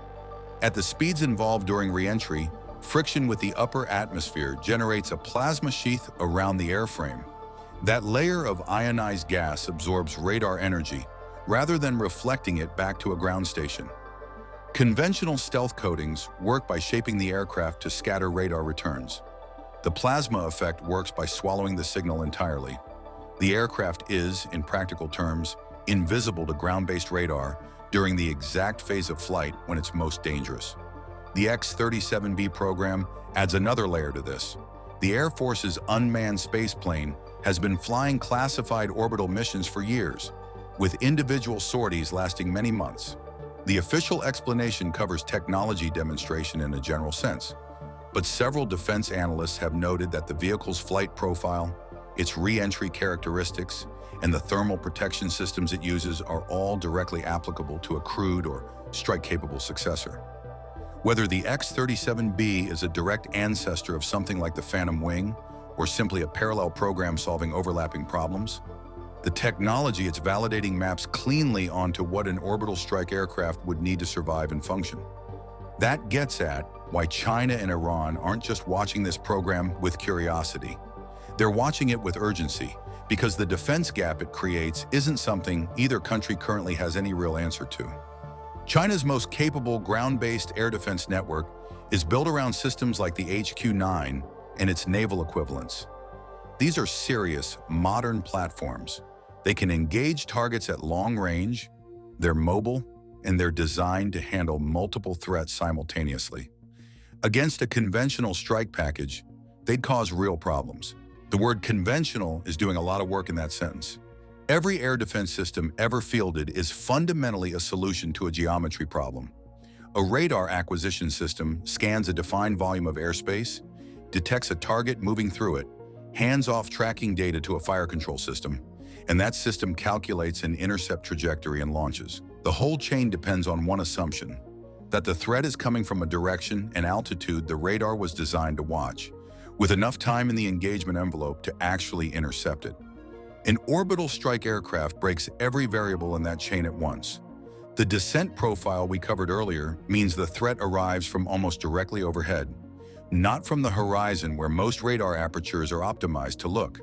At the speeds involved during re-entry, friction with the upper atmosphere generates a plasma sheath around the airframe. That layer of ionized gas absorbs radar energy rather than reflecting it back to a ground station. Conventional stealth coatings work by shaping the aircraft to scatter radar returns. The plasma effect works by swallowing the signal entirely. The aircraft is, in practical terms, invisible to ground-based radar during the exact phase of flight when it's most dangerous. The X-37B program adds another layer to this. The Air Force's unmanned spaceplane has been flying classified orbital missions for years, with individual sorties lasting many months. The official explanation covers technology demonstration in a general sense, but several defense analysts have noted that the vehicle's flight profile, its re-entry characteristics, and the thermal protection systems it uses are all directly applicable to a crewed or strike-capable successor. Whether the X-37B is a direct ancestor of something like the Phantom Wing, or simply a parallel program solving overlapping problems, the technology it's validating maps cleanly onto what an orbital strike aircraft would need to survive and function. That gets at why China and Iran aren't just watching this program with curiosity. They're watching it with urgency, because the defense gap it creates isn't something either country currently has any real answer to. China's most capable ground-based air defense network is built around systems like the HQ-9 and its naval equivalents. These are serious, modern platforms. They can engage targets at long range, they're mobile, and they're designed to handle multiple threats simultaneously. Against a conventional strike package, they'd cause real problems. The word conventional is doing a lot of work in that sentence. Every air defense system ever fielded is fundamentally a solution to a geometry problem. A radar acquisition system scans a defined volume of airspace, detects a target moving through it, hands off tracking data to a fire control system, and that system calculates an intercept trajectory and launches. The whole chain depends on one assumption, that the threat is coming from a direction and altitude the radar was designed to watch, with enough time in the engagement envelope to actually intercept it. An orbital strike aircraft breaks every variable in that chain at once. The descent profile we covered earlier means the threat arrives from almost directly overhead, not from the horizon where most radar apertures are optimized to look.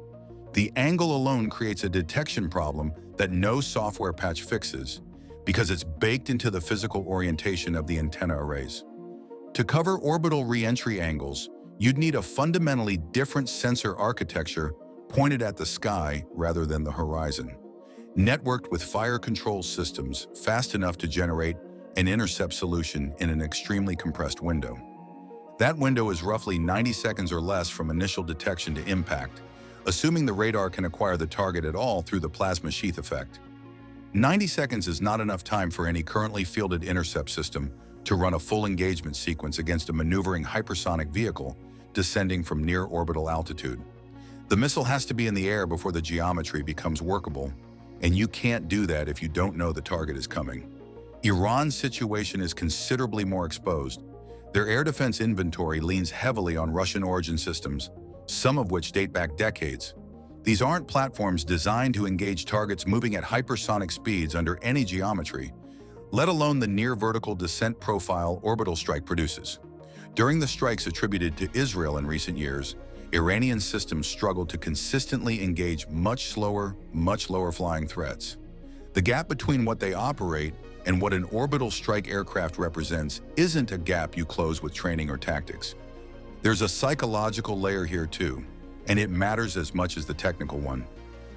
The angle alone creates a detection problem that no software patch fixes, because it's baked into the physical orientation of the antenna arrays. To cover orbital re-entry angles, you'd need a fundamentally different sensor architecture pointed at the sky rather than the horizon, networked with fire control systems fast enough to generate an intercept solution in an extremely compressed window. That window is roughly 90 seconds or less from initial detection to impact, assuming the radar can acquire the target at all through the plasma sheath effect. 90 seconds is not enough time for any currently fielded intercept system to run a full engagement sequence against a maneuvering hypersonic vehicle descending from near orbital altitude. The missile has to be in the air before the geometry becomes workable, and you can't do that if you don't know the target is coming. Iran's situation is considerably more exposed. Their air defense inventory leans heavily on Russian origin systems, some of which date back decades. These aren't platforms designed to engage targets moving at hypersonic speeds under any geometry, let alone the near-vertical descent profile orbital strike produces. During the strikes attributed to Israel in recent years, Iranian systems struggled to consistently engage much slower, much lower-flying threats. The gap between what they operate and what an orbital strike aircraft represents isn't a gap you close with training or tactics. There's a psychological layer here too, and it matters as much as the technical one.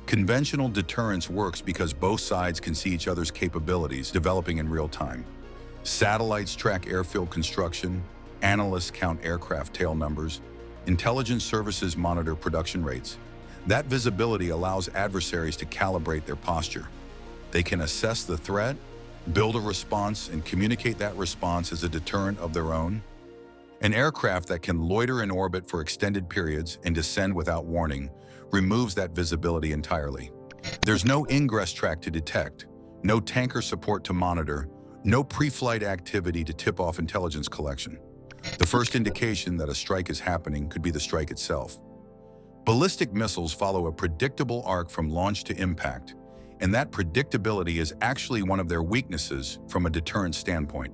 Conventional deterrence works because both sides can see each other's capabilities developing in real time. Satellites track airfield construction, analysts count aircraft tail numbers, intelligence services monitor production rates. That visibility allows adversaries to calibrate their posture. They can assess the threat, build a response, and communicate that response as a deterrent of their own. An aircraft that can loiter in orbit for extended periods and descend without warning removes that visibility entirely. There's no ingress track to detect, no tanker support to monitor, No pre-flight activity to tip off intelligence collection. The first indication that a strike is happening could be the strike itself. Ballistic missiles follow a predictable arc from launch to impact, and that predictability is actually one of their weaknesses from a deterrent standpoint.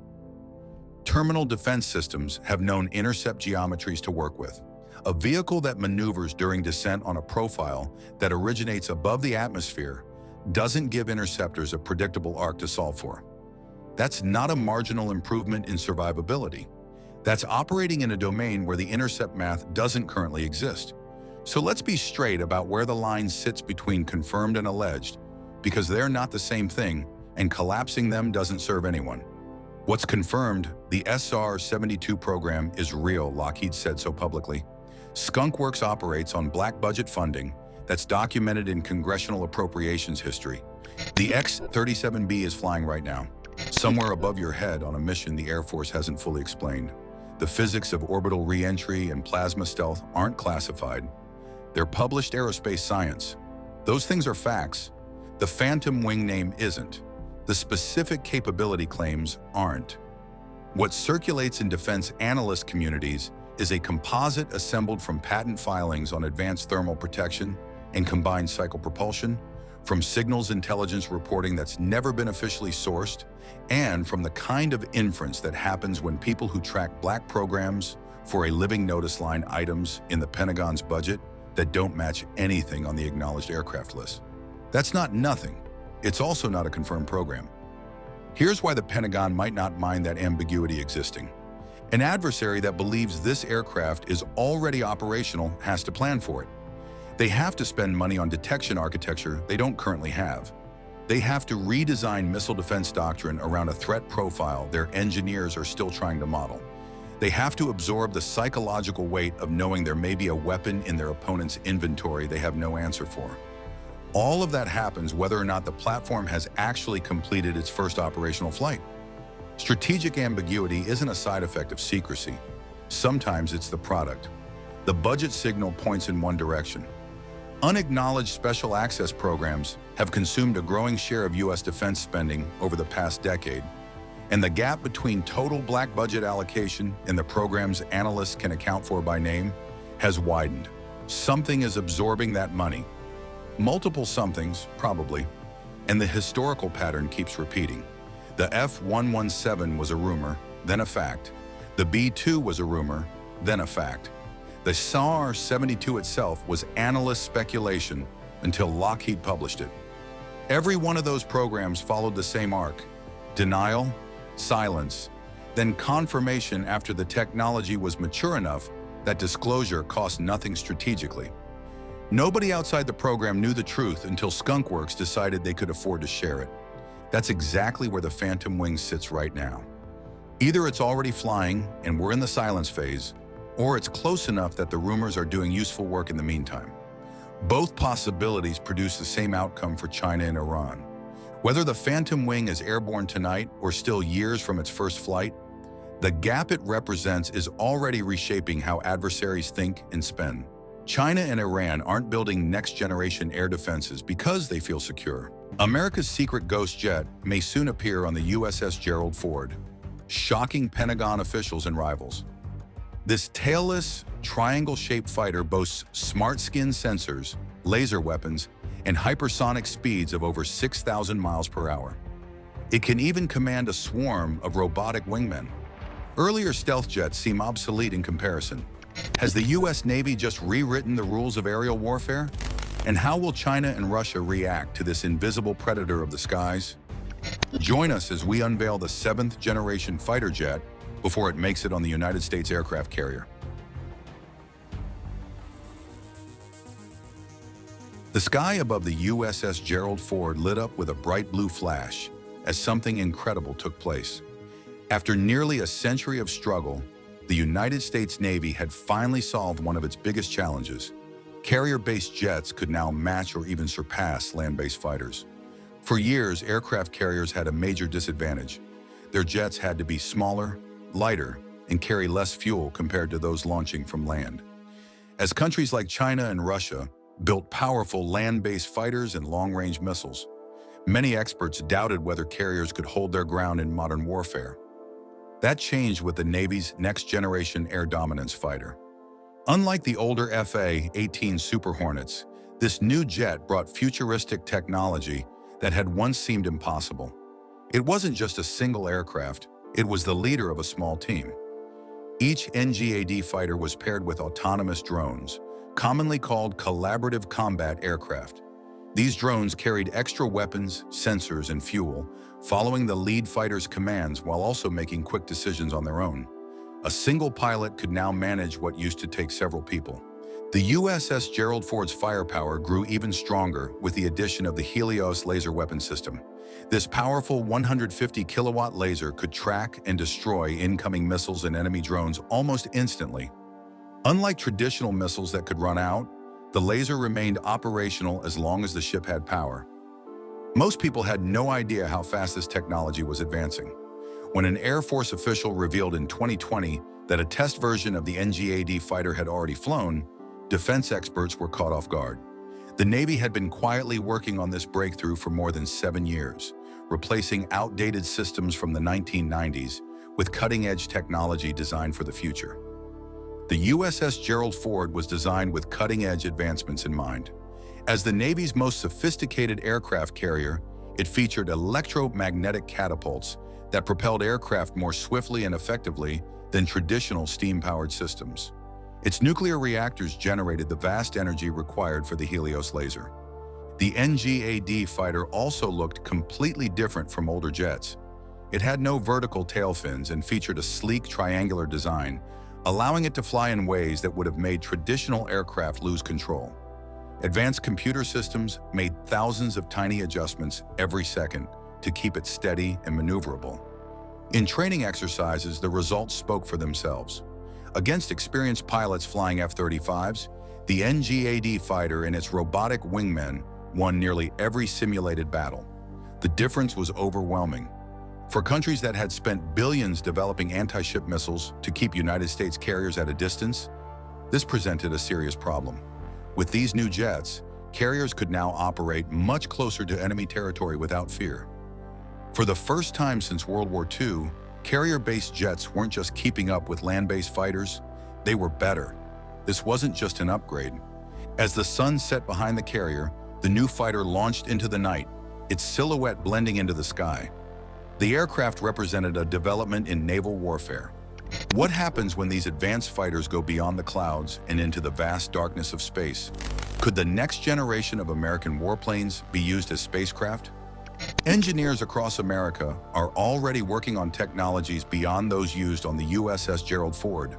Terminal defense systems have known intercept geometries to work with. A vehicle that maneuvers during descent on a profile that originates above the atmosphere doesn't give interceptors a predictable arc to solve for. That's not a marginal improvement in survivability. That's operating in a domain where the intercept math doesn't currently exist. So let's be straight about where the line sits between confirmed and alleged, because they're not the same thing, and collapsing them doesn't serve anyone. What's confirmed, the SR-72 program is real, Lockheed said so publicly. Skunk Works operates on black budget funding that's documented in congressional appropriations history. The X-37B is flying right now, somewhere above your head on a mission the Air Force hasn't fully explained. The physics of orbital re-entry and plasma stealth aren't classified. They're published aerospace science. Those things are facts. The Phantom Wing name isn't. The specific capability claims aren't. What circulates in defense analyst communities is a composite assembled from patent filings on advanced thermal protection and combined cycle propulsion, from signals intelligence reporting that's never been officially sourced, and from the kind of inference that happens when people who track black programs for a living notice line items in the Pentagon's budget that don't match anything on the acknowledged aircraft list. That's not nothing. It's also not a confirmed program. Here's why the Pentagon might not mind that ambiguity existing. An adversary that believes this aircraft is already operational has to plan for it. They have to spend money on detection architecture they don't currently have. They have to redesign missile defense doctrine around a threat profile their engineers are still trying to model. They have to absorb the psychological weight of knowing there may be a weapon in their opponent's inventory they have no answer for. All of that happens whether or not the platform has actually completed its first operational flight. Strategic ambiguity isn't a side effect of secrecy. Sometimes it's the product. The budget signal points in one direction. Unacknowledged special access programs have consumed a growing share of U.S. defense spending over the past decade, and the gap between total black budget allocation and the programs analysts can account for by name has widened. Something is absorbing that money. Multiple somethings, probably, and the historical pattern keeps repeating. The F-117 was a rumor, then a fact. The B-2 was a rumor, then a fact. The SR-72 itself was analyst speculation until Lockheed published it. Every one of those programs followed the same arc: denial, silence, then confirmation after the technology was mature enough that disclosure cost nothing strategically. Nobody outside the program knew the truth until Skunk Works decided they could afford to share it. That's exactly where the Phantom Wing sits right now. Either it's already flying and we're in the silence phase, or it's close enough that the rumors are doing useful work in the meantime. Both possibilities produce the same outcome for China and Iran. Whether the Phantom Wing is airborne tonight or still years from its first flight, the gap it represents is already reshaping how adversaries think and spend. China and Iran aren't building next-generation air defenses because they feel secure. America's secret ghost jet may soon appear on the USS Gerald Ford, shocking Pentagon officials and rivals. This tailless, triangle-shaped fighter boasts smart skin sensors, laser weapons, and hypersonic speeds of over 6,000 miles per hour. It can even command a swarm of robotic wingmen. Earlier stealth jets seem obsolete in comparison. Has the U.S. Navy just rewritten the rules of aerial warfare? And how will China and Russia react to this invisible predator of the skies? Join us as we unveil the 7th-generation fighter jet before it makes it on the United States aircraft carrier. The sky above the USS Gerald Ford lit up with a bright blue flash as something incredible took place. After nearly a century of struggle, the United States Navy had finally solved one of its biggest challenges. Carrier-based jets could now match or even surpass land-based fighters. For years, aircraft carriers had a major disadvantage. Their jets had to be smaller, lighter, and carry less fuel compared to those launching from land. As countries like China and Russia built powerful land-based fighters and long-range missiles, Many experts doubted whether carriers could hold their ground in modern warfare. That changed with the Navy's next-generation air dominance fighter. Unlike the older FA-18 Super Hornets, this new jet brought futuristic technology that had once seemed impossible. It wasn't just a single aircraft, it was the leader of a small team. Each NGAD fighter was paired with autonomous drones, commonly called collaborative combat aircraft. These drones carried extra weapons, sensors, and fuel, following the lead fighter's commands while also making quick decisions on their own. A single pilot could now manage what used to take several people. The USS Gerald Ford's firepower grew even stronger with the addition of the Helios laser weapon system. This powerful 150-kilowatt laser could track and destroy incoming missiles and enemy drones almost instantly. Unlike traditional missiles that could run out, the laser remained operational as long as the ship had power. Most people had no idea how fast this technology was advancing. When an Air Force official revealed in 2020 that a test version of the NGAD fighter had already flown, defense experts were caught off guard. The Navy had been quietly working on this breakthrough for more than 7 years, replacing outdated systems from the 1990s with cutting-edge technology designed for the future. The USS Gerald Ford was designed with cutting-edge advancements in mind. As the Navy's most sophisticated aircraft carrier, it featured electromagnetic catapults that propelled aircraft more swiftly and effectively than traditional steam-powered systems. Its nuclear reactors generated the vast energy required for the Helios laser. The NGAD fighter also looked completely different from older jets. It had no vertical tail fins and featured a sleek triangular design, allowing it to fly in ways that would have made traditional aircraft lose control. Advanced computer systems made thousands of tiny adjustments every second to keep it steady and maneuverable. In training exercises, the results spoke for themselves. Against experienced pilots flying F-35s, the NGAD fighter and its robotic wingmen won nearly every simulated battle. The difference was overwhelming. For countries that had spent billions developing anti-ship missiles to keep United States carriers at a distance, this presented a serious problem. With these new jets, carriers could now operate much closer to enemy territory without fear. For the first time since World War II, carrier-based jets weren't just keeping up with land-based fighters, they were better. This wasn't just an upgrade. As the sun set behind the carrier, the new fighter launched into the night, its silhouette blending into the sky. The aircraft represented a development in naval warfare. What happens when these advanced fighters go beyond the clouds and into the vast darkness of space? Could the next generation of American warplanes be used as spacecraft? Engineers across America are already working on technologies beyond those used on the USS Gerald Ford.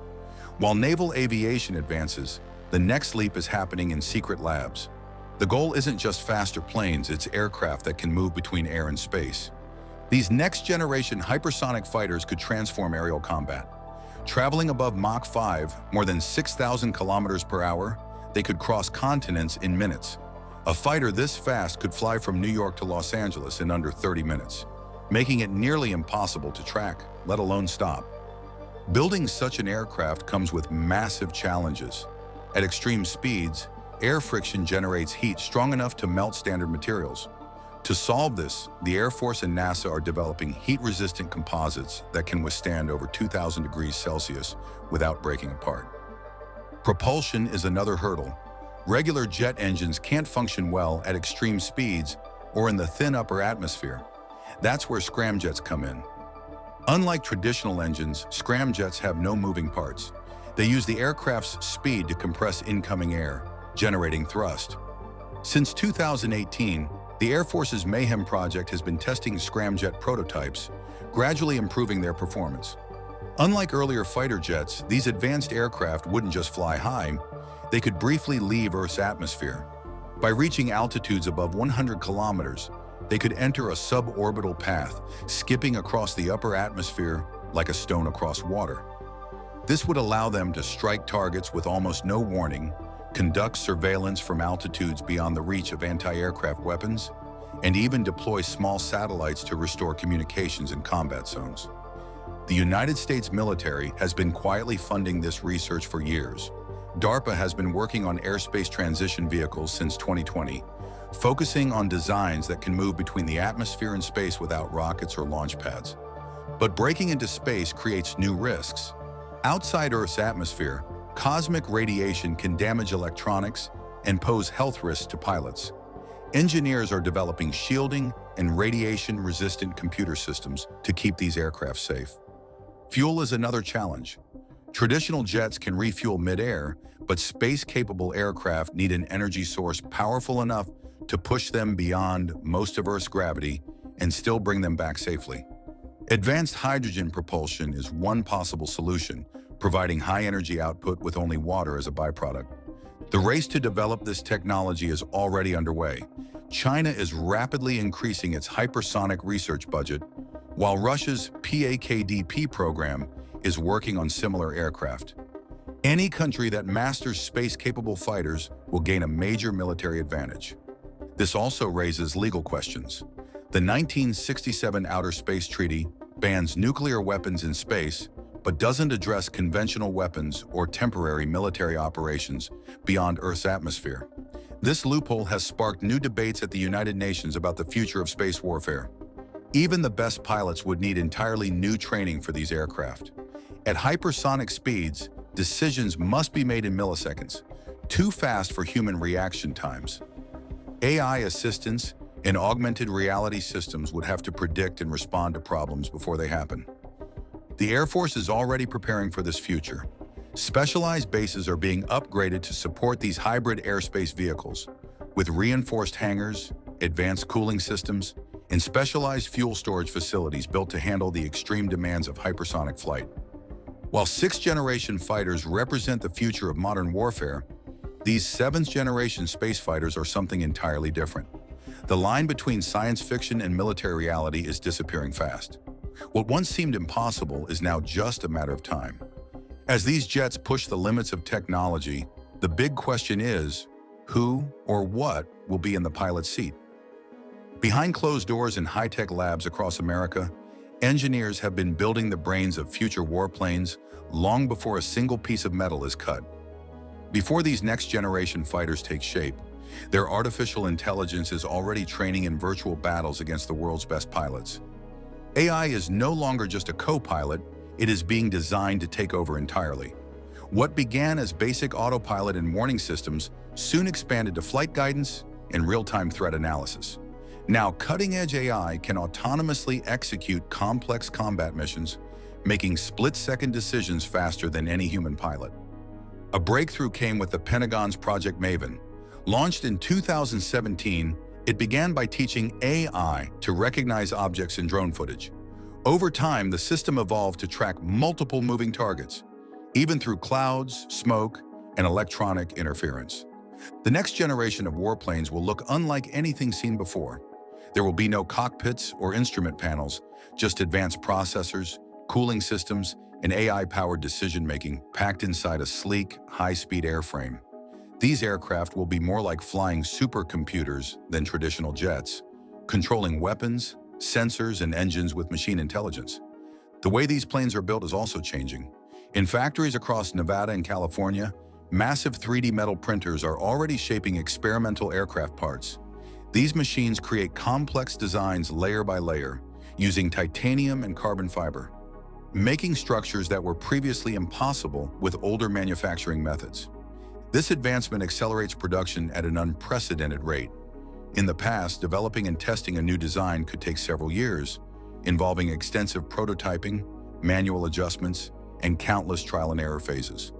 While naval aviation advances, the next leap is happening in secret labs. The goal isn't just faster planes, it's aircraft that can move between air and space. These next-generation hypersonic fighters could transform aerial combat. Traveling above Mach 5, more than 6,000 kilometers per hour, they could cross continents in minutes. A fighter this fast could fly from New York to Los Angeles in under 30 minutes, making it nearly impossible to track, let alone stop. Building such an aircraft comes with massive challenges. At extreme speeds, air friction generates heat strong enough to melt standard materials. To solve this, the Air Force and NASA are developing heat-resistant composites that can withstand over 2,000 degrees Celsius without breaking apart. Propulsion is another hurdle. Regular jet engines can't function well at extreme speeds or in the thin upper atmosphere. That's where scramjets come in. Unlike traditional engines, scramjets have no moving parts. They use the aircraft's speed to compress incoming air, generating thrust. Since 2018, the Air Force's Mayhem project has been testing scramjet prototypes, gradually improving their performance. Unlike earlier fighter jets, these advanced aircraft wouldn't just fly high, they could briefly leave Earth's atmosphere. By reaching altitudes above 100 kilometers, they could enter a suborbital path, skipping across the upper atmosphere like a stone across water. This would allow them to strike targets with almost no warning, conduct surveillance from altitudes beyond the reach of anti-aircraft weapons, and even deploy small satellites to restore communications in combat zones. The United States military has been quietly funding this research for years. DARPA has been working on airspace transition vehicles since 2020, focusing on designs that can move between the atmosphere and space without rockets or launch pads. But breaking into space creates new risks. Outside Earth's atmosphere, cosmic radiation can damage electronics and pose health risks to pilots. Engineers are developing shielding and radiation-resistant computer systems to keep these aircraft safe. Fuel is another challenge. Traditional jets can refuel mid-air, but space-capable aircraft need an energy source powerful enough to push them beyond most of Earth's gravity and still bring them back safely. Advanced hydrogen propulsion is one possible solution, providing high-energy output with only water as a byproduct. The race to develop this technology is already underway. China is rapidly increasing its hypersonic research budget, while Russia's PAKDP program is working on similar aircraft. Any country that masters space-capable fighters will gain a major military advantage. This also raises legal questions. The 1967 Outer Space Treaty bans nuclear weapons in space, but doesn't address conventional weapons or temporary military operations beyond Earth's atmosphere. This loophole has sparked new debates at the United Nations about the future of space warfare. Even the best pilots would need entirely new training for these aircraft. At hypersonic speeds, decisions must be made in milliseconds, too fast for human reaction times. AI assistance and augmented reality systems would have to predict and respond to problems before they happen. The Air Force is already preparing for this future. Specialized bases are being upgraded to support these hybrid airspace vehicles, with reinforced hangars, advanced cooling systems, and specialized fuel storage facilities built to handle the extreme demands of hypersonic flight. While sixth-generation fighters represent the future of modern warfare, these seventh-generation space fighters are something entirely different. The line between science fiction and military reality is disappearing fast. What once seemed impossible is now just a matter of time. As these jets push the limits of technology, the big question is, who or what will be in the pilot's seat? Behind closed doors in high-tech labs across America, engineers have been building the brains of future warplanes long before a single piece of metal is cut. Before these next-generation fighters take shape, their artificial intelligence is already training in virtual battles against the world's best pilots. AI is no longer just a co-pilot, it is being designed to take over entirely. What began as basic autopilot and warning systems soon expanded to flight guidance and real-time threat analysis. Now, cutting-edge AI can autonomously execute complex combat missions, making split-second decisions faster than any human pilot. A breakthrough came with the Pentagon's Project Maven. Launched in 2017, it began by teaching AI to recognize objects in drone footage. Over time, the system evolved to track multiple moving targets, even through clouds, smoke, and electronic interference. The next generation of warplanes will look unlike anything seen before. There will be no cockpits or instrument panels, just advanced processors, cooling systems, and AI-powered decision-making packed inside a sleek, high-speed airframe. These aircraft will be more like flying supercomputers than traditional jets, controlling weapons, sensors, and engines with machine intelligence. The way these planes are built is also changing. In factories across Nevada and California, massive 3D metal printers are already shaping experimental aircraft parts. These machines create complex designs layer by layer, using titanium and carbon fiber, making structures that were previously impossible with older manufacturing methods. This advancement accelerates production at an unprecedented rate. In the past, developing and testing a new design could take several years, involving extensive prototyping, manual adjustments, and countless trial and error phases.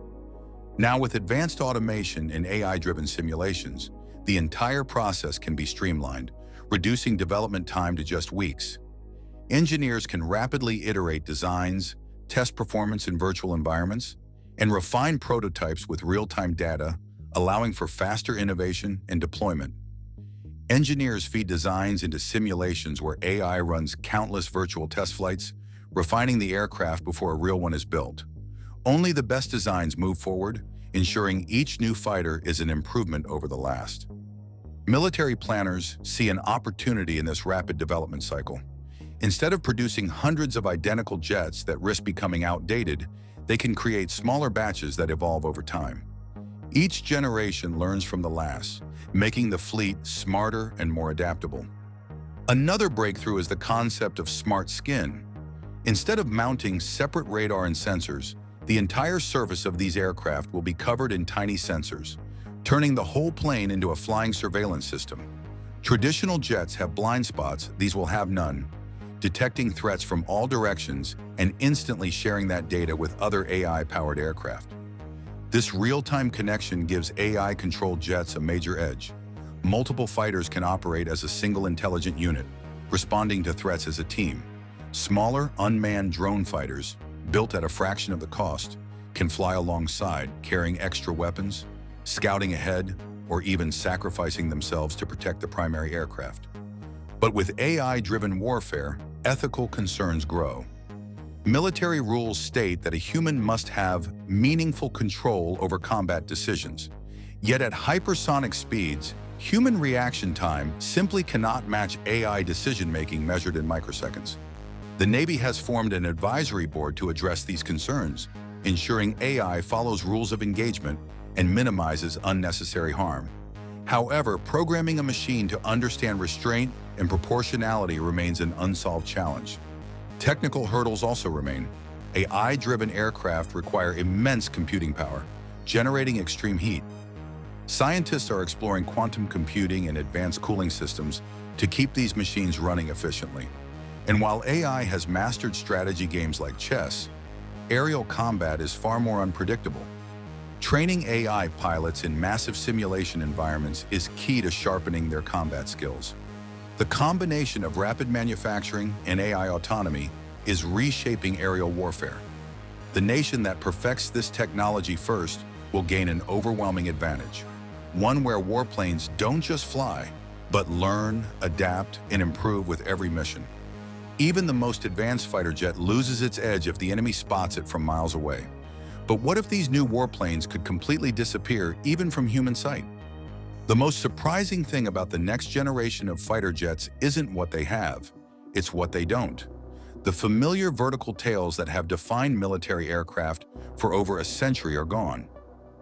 Now, with advanced automation and AI-driven simulations, the entire process can be streamlined, reducing development time to just weeks. Engineers can rapidly iterate designs, test performance in virtual environments, and refine prototypes with real-time data, allowing for faster innovation and deployment. Engineers feed designs into simulations where AI runs countless virtual test flights, refining the aircraft before a real one is built. Only the best designs move forward, ensuring each new fighter is an improvement over the last. Military planners see an opportunity in this rapid development cycle. Instead of producing hundreds of identical jets that risk becoming outdated, they can create smaller batches that evolve over time. Each generation learns from the last, making the fleet smarter and more adaptable. Another breakthrough is the concept of smart skin. Instead of mounting separate radar and sensors, the entire surface of these aircraft will be covered in tiny sensors, turning the whole plane into a flying surveillance system. Traditional jets have blind spots, these will have none, detecting threats from all directions and instantly sharing that data with other AI-powered aircraft. This real-time connection gives AI-controlled jets a major edge. Multiple fighters can operate as a single intelligent unit, responding to threats as a team. Smaller, unmanned drone fighters, built at a fraction of the cost, can fly alongside, carrying extra weapons, scouting ahead, or even sacrificing themselves to protect the primary aircraft. But with AI-driven warfare, ethical concerns grow. Military rules state that a human must have meaningful control over combat decisions. Yet at hypersonic speeds, human reaction time simply cannot match AI decision-making measured in microseconds. The Navy has formed an advisory board to address these concerns, ensuring AI follows rules of engagement and minimizes unnecessary harm. However, programming a machine to understand restraint and proportionality remains an unsolved challenge. Technical hurdles also remain. AI-driven aircraft require immense computing power, generating extreme heat. Scientists are exploring quantum computing and advanced cooling systems to keep these machines running efficiently. And while AI has mastered strategy games like chess, aerial combat is far more unpredictable. Training AI pilots in massive simulation environments is key to sharpening their combat skills. The combination of rapid manufacturing and AI autonomy is reshaping aerial warfare. The nation that perfects this technology first will gain an overwhelming advantage, one where warplanes don't just fly, but learn, adapt, and improve with every mission. Even the most advanced fighter jet loses its edge if the enemy spots it from miles away. But what if these new warplanes could completely disappear even from human sight? The most surprising thing about the next generation of fighter jets isn't what they have, it's what they don't. The familiar vertical tails that have defined military aircraft for over a century are gone.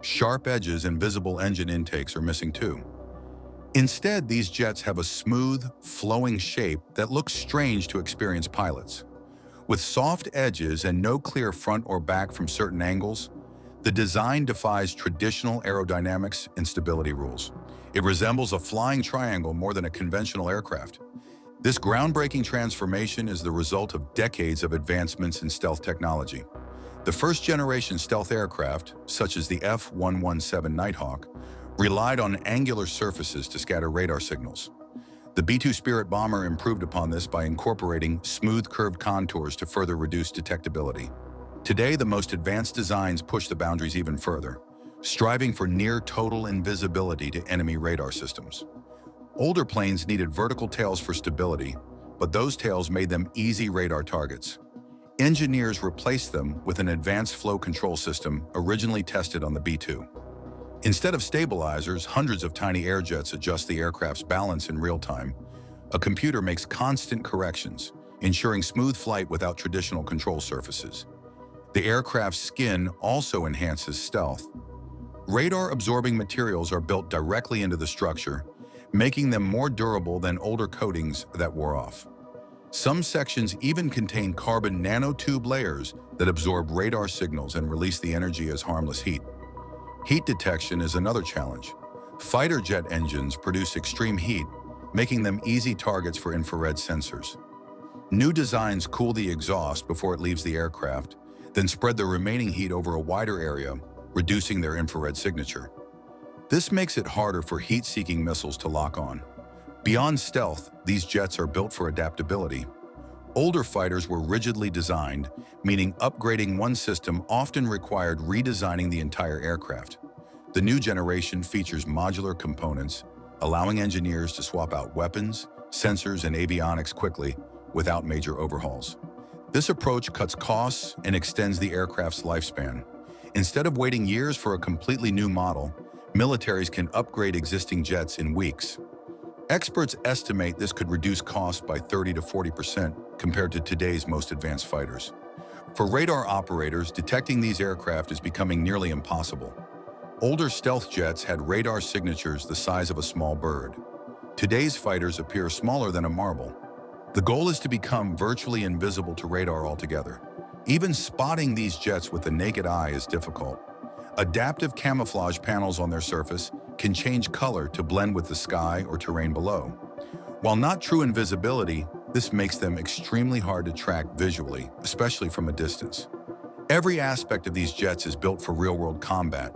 Sharp edges and visible engine intakes are missing too. Instead, these jets have a smooth, flowing shape that looks strange to experienced pilots. With soft edges and no clear front or back from certain angles, the design defies traditional aerodynamics and stability rules. It resembles a flying triangle more than a conventional aircraft. This groundbreaking transformation is the result of decades of advancements in stealth technology. The first-generation stealth aircraft, such as the F-117 Nighthawk, relied on angular surfaces to scatter radar signals. The B-2 Spirit bomber improved upon this by incorporating smooth curved contours to further reduce detectability. Today, the most advanced designs push the boundaries even further, striving for near-total invisibility to enemy radar systems. Older planes needed vertical tails for stability, but those tails made them easy radar targets. Engineers replaced them with an advanced flow control system originally tested on the B-2. Instead of stabilizers, hundreds of tiny air jets adjust the aircraft's balance in real time. A computer makes constant corrections, ensuring smooth flight without traditional control surfaces. The aircraft's skin also enhances stealth. Radar-absorbing materials are built directly into the structure, making them more durable than older coatings that wore off. Some sections even contain carbon nanotube layers that absorb radar signals and release the energy as harmless heat. Heat detection is another challenge. Fighter jet engines produce extreme heat, making them easy targets for infrared sensors. New designs cool the exhaust before it leaves the aircraft, then spread the remaining heat over a wider area, reducing their infrared signature. This makes it harder for heat-seeking missiles to lock on. Beyond stealth, these jets are built for adaptability. Older fighters were rigidly designed, meaning upgrading one system often required redesigning the entire aircraft. The new generation features modular components, allowing engineers to swap out weapons, sensors, and avionics quickly without major overhauls. This approach cuts costs and extends the aircraft's lifespan. Instead of waiting years for a completely new model, militaries can upgrade existing jets in weeks. Experts estimate this could reduce costs by 30 to 40% compared to today's most advanced fighters. For radar operators, detecting these aircraft is becoming nearly impossible. Older stealth jets had radar signatures the size of a small bird. Today's fighters appear smaller than a marble. The goal is to become virtually invisible to radar altogether. Even spotting these jets with the naked eye is difficult. Adaptive camouflage panels on their surface can change color to blend with the sky or terrain below. While not true invisibility, this makes them extremely hard to track visually, especially from a distance. Every aspect of these jets is built for real-world combat.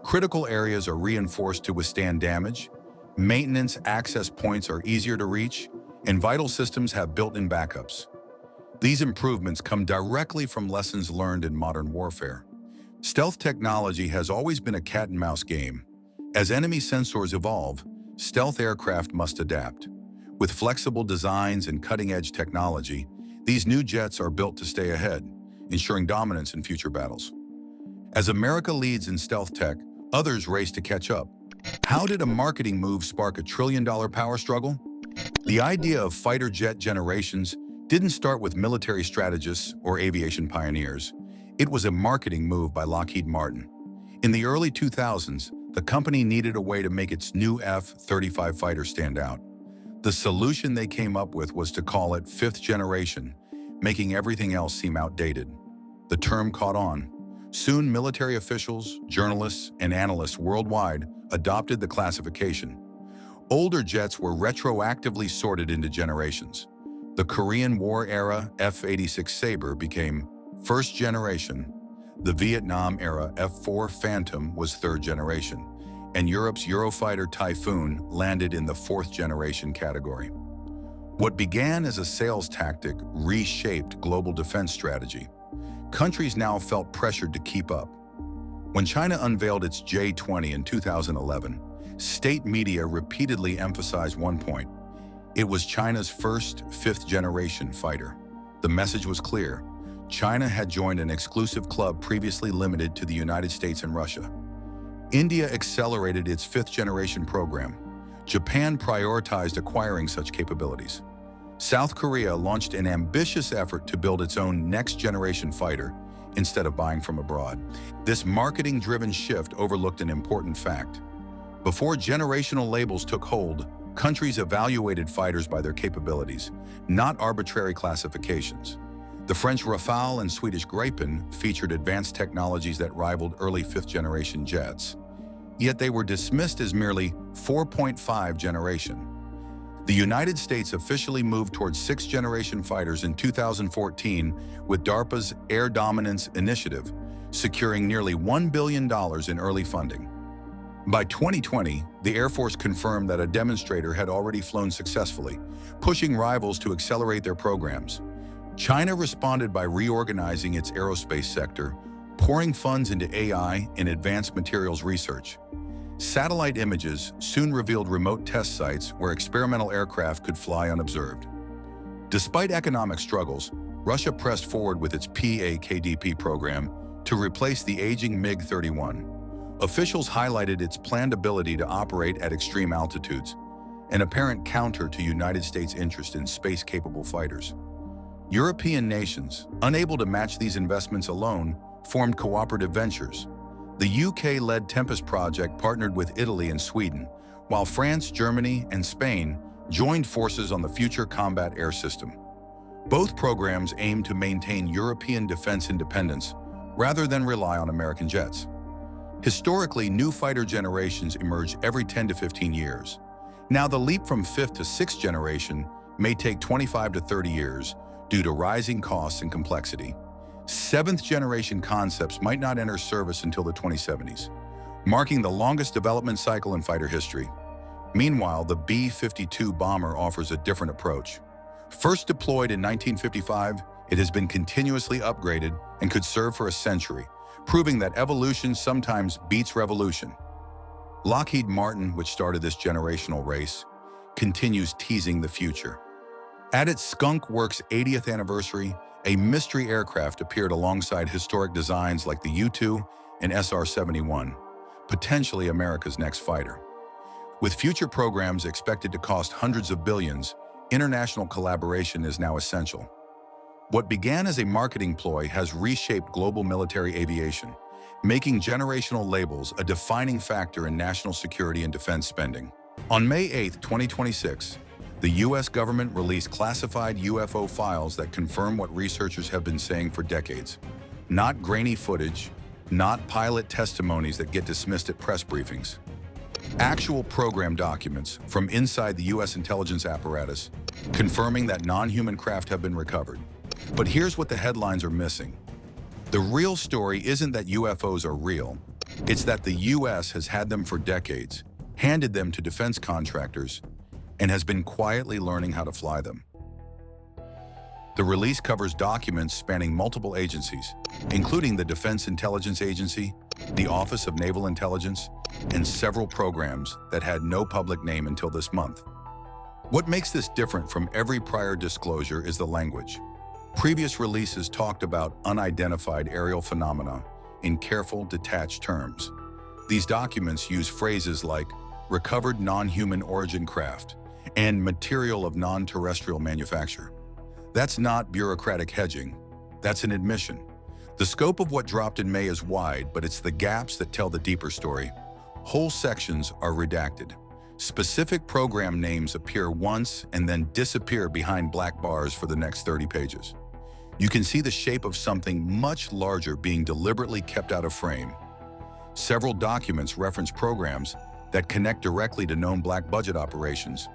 Critical areas are reinforced to withstand damage, maintenance access points are easier to reach, and vital systems have built-in backups. These improvements come directly from lessons learned in modern warfare. Stealth technology has always been a cat-and-mouse game. As enemy sensors evolve, stealth aircraft must adapt. With flexible designs and cutting-edge technology, these new jets are built to stay ahead, ensuring dominance in future battles. As America leads in stealth tech, others race to catch up. How did a marketing move spark a trillion-dollar power struggle? The idea of fighter jet generations didn't start with military strategists or aviation pioneers. It was a marketing move by Lockheed Martin. In the early 2000s, the company needed a way to make its new F-35 fighter stand out. The solution they came up with was to call it fifth generation, making everything else seem outdated. The term caught on. Soon, military officials, journalists, and analysts worldwide adopted the classification. Older jets were retroactively sorted into generations. The Korean War-era F-86 Sabre became first generation, the Vietnam-era F-4 Phantom was third generation, and Europe's Eurofighter Typhoon landed in the fourth generation category. What began as a sales tactic reshaped global defense strategy. Countries now felt pressured to keep up. When China unveiled its J-20 in 2011, state media repeatedly emphasized one point. It was China's first fifth-generation fighter. The message was clear. China had joined an exclusive club previously limited to the United States and Russia. India accelerated its fifth-generation program. Japan prioritized acquiring such capabilities. South Korea launched an ambitious effort to build its own next-generation fighter instead of buying from abroad. This marketing-driven shift overlooked an important fact. Before generational labels took hold, countries evaluated fighters by their capabilities, not arbitrary classifications. The French Rafale and Swedish Gripen featured advanced technologies that rivaled early fifth-generation jets. Yet they were dismissed as merely 4.5 generation. The United States officially moved towards sixth-generation fighters in 2014 with DARPA's Air Dominance Initiative, securing nearly $1 billion in early funding. By 2020, the Air Force confirmed that a demonstrator had already flown successfully, pushing rivals to accelerate their programs. China responded by reorganizing its aerospace sector, pouring funds into AI and advanced materials research. Satellite images soon revealed remote test sites where experimental aircraft could fly unobserved. Despite economic struggles, Russia pressed forward with its PAKDP program to replace the aging MiG-31. Officials highlighted its planned ability to operate at extreme altitudes, an apparent counter to United States' interest in space-capable fighters. European nations, unable to match these investments alone, formed cooperative ventures. The UK-led Tempest project partnered with Italy and Sweden, while France, Germany, and Spain joined forces on the Future Combat Air System. Both programs aim to maintain European defense independence rather than rely on American jets. Historically, new fighter generations emerge every 10 to 15 years. Now, the leap from fifth to sixth generation may take 25 to 30 years due to rising costs and complexity. Seventh-generation concepts might not enter service until the 2070s, marking the longest development cycle in fighter history. Meanwhile, the B-52 bomber offers a different approach. First deployed in 1955, it has been continuously upgraded and could serve for a century, proving that evolution sometimes beats revolution. Lockheed Martin, which started this generational race, continues teasing the future. At its Skunk Works 80th anniversary, a mystery aircraft appeared alongside historic designs like the U-2 and SR-71, potentially America's next fighter. With future programs expected to cost hundreds of billions, international collaboration is now essential. What began as a marketing ploy has reshaped global military aviation, making generational labels a defining factor in national security and defense spending. On May 8, 2026, the U.S. government released classified UFO files that confirm what researchers have been saying for decades. Not grainy footage, not pilot testimonies that get dismissed at press briefings. Actual program documents from inside the U.S. intelligence apparatus confirming that non-human craft have been recovered. But here's what the headlines are missing. The real story isn't that UFOs are real. It's that the U.S. has had them for decades, handed them to defense contractors, and has been quietly learning how to fly them. The release covers documents spanning multiple agencies, including the Defense Intelligence Agency, the Office of Naval Intelligence, and several programs that had no public name until this month. What makes this different from every prior disclosure is the language. Previous releases talked about unidentified aerial phenomena in careful, detached terms. These documents use phrases like recovered non-human origin craft and material of non-terrestrial manufacture. That's not bureaucratic hedging. That's an admission. The scope of what dropped in May is wide, but it's the gaps that tell the deeper story. Whole sections are redacted. Specific program names appear once and then disappear behind black bars for the next 30 pages. You can see the shape of something much larger being deliberately kept out of frame. Several documents reference programs that connect directly to known black budget operations.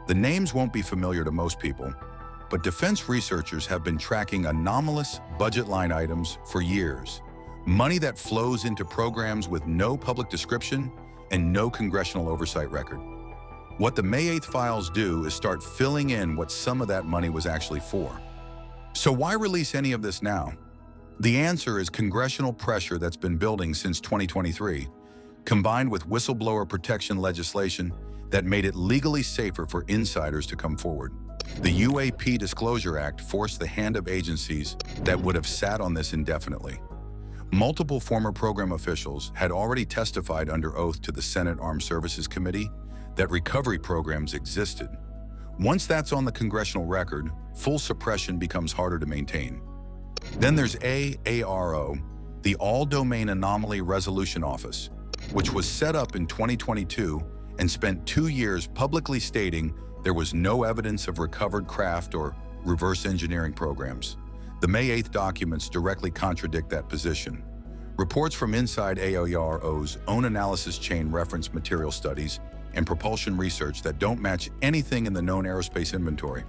The names won't be familiar to most people, but defense researchers have been tracking anomalous budget line items for years. Money that flows into programs with no public description and no congressional oversight record. What the May 8th files do is start filling in what some of that money was actually for. So why release any of this now? The answer is congressional pressure that's been building since 2023, combined with whistleblower protection legislation that made it legally safer for insiders to come forward. The UAP Disclosure Act forced the hand of agencies that would have sat on this indefinitely. Multiple former program officials had already testified under oath to the Senate Armed Services Committee that recovery programs existed. Once that's on the congressional record, full suppression becomes harder to maintain. Then there's AARO, the All-Domain Anomaly Resolution Office, which was set up in 2022 and spent 2 years publicly stating there was no evidence of recovered craft or reverse engineering programs. The May 8th documents directly contradict that position. Reports from inside AARO's own analysis chain reference material studies and propulsion research that don't match anything in the known aerospace inventory.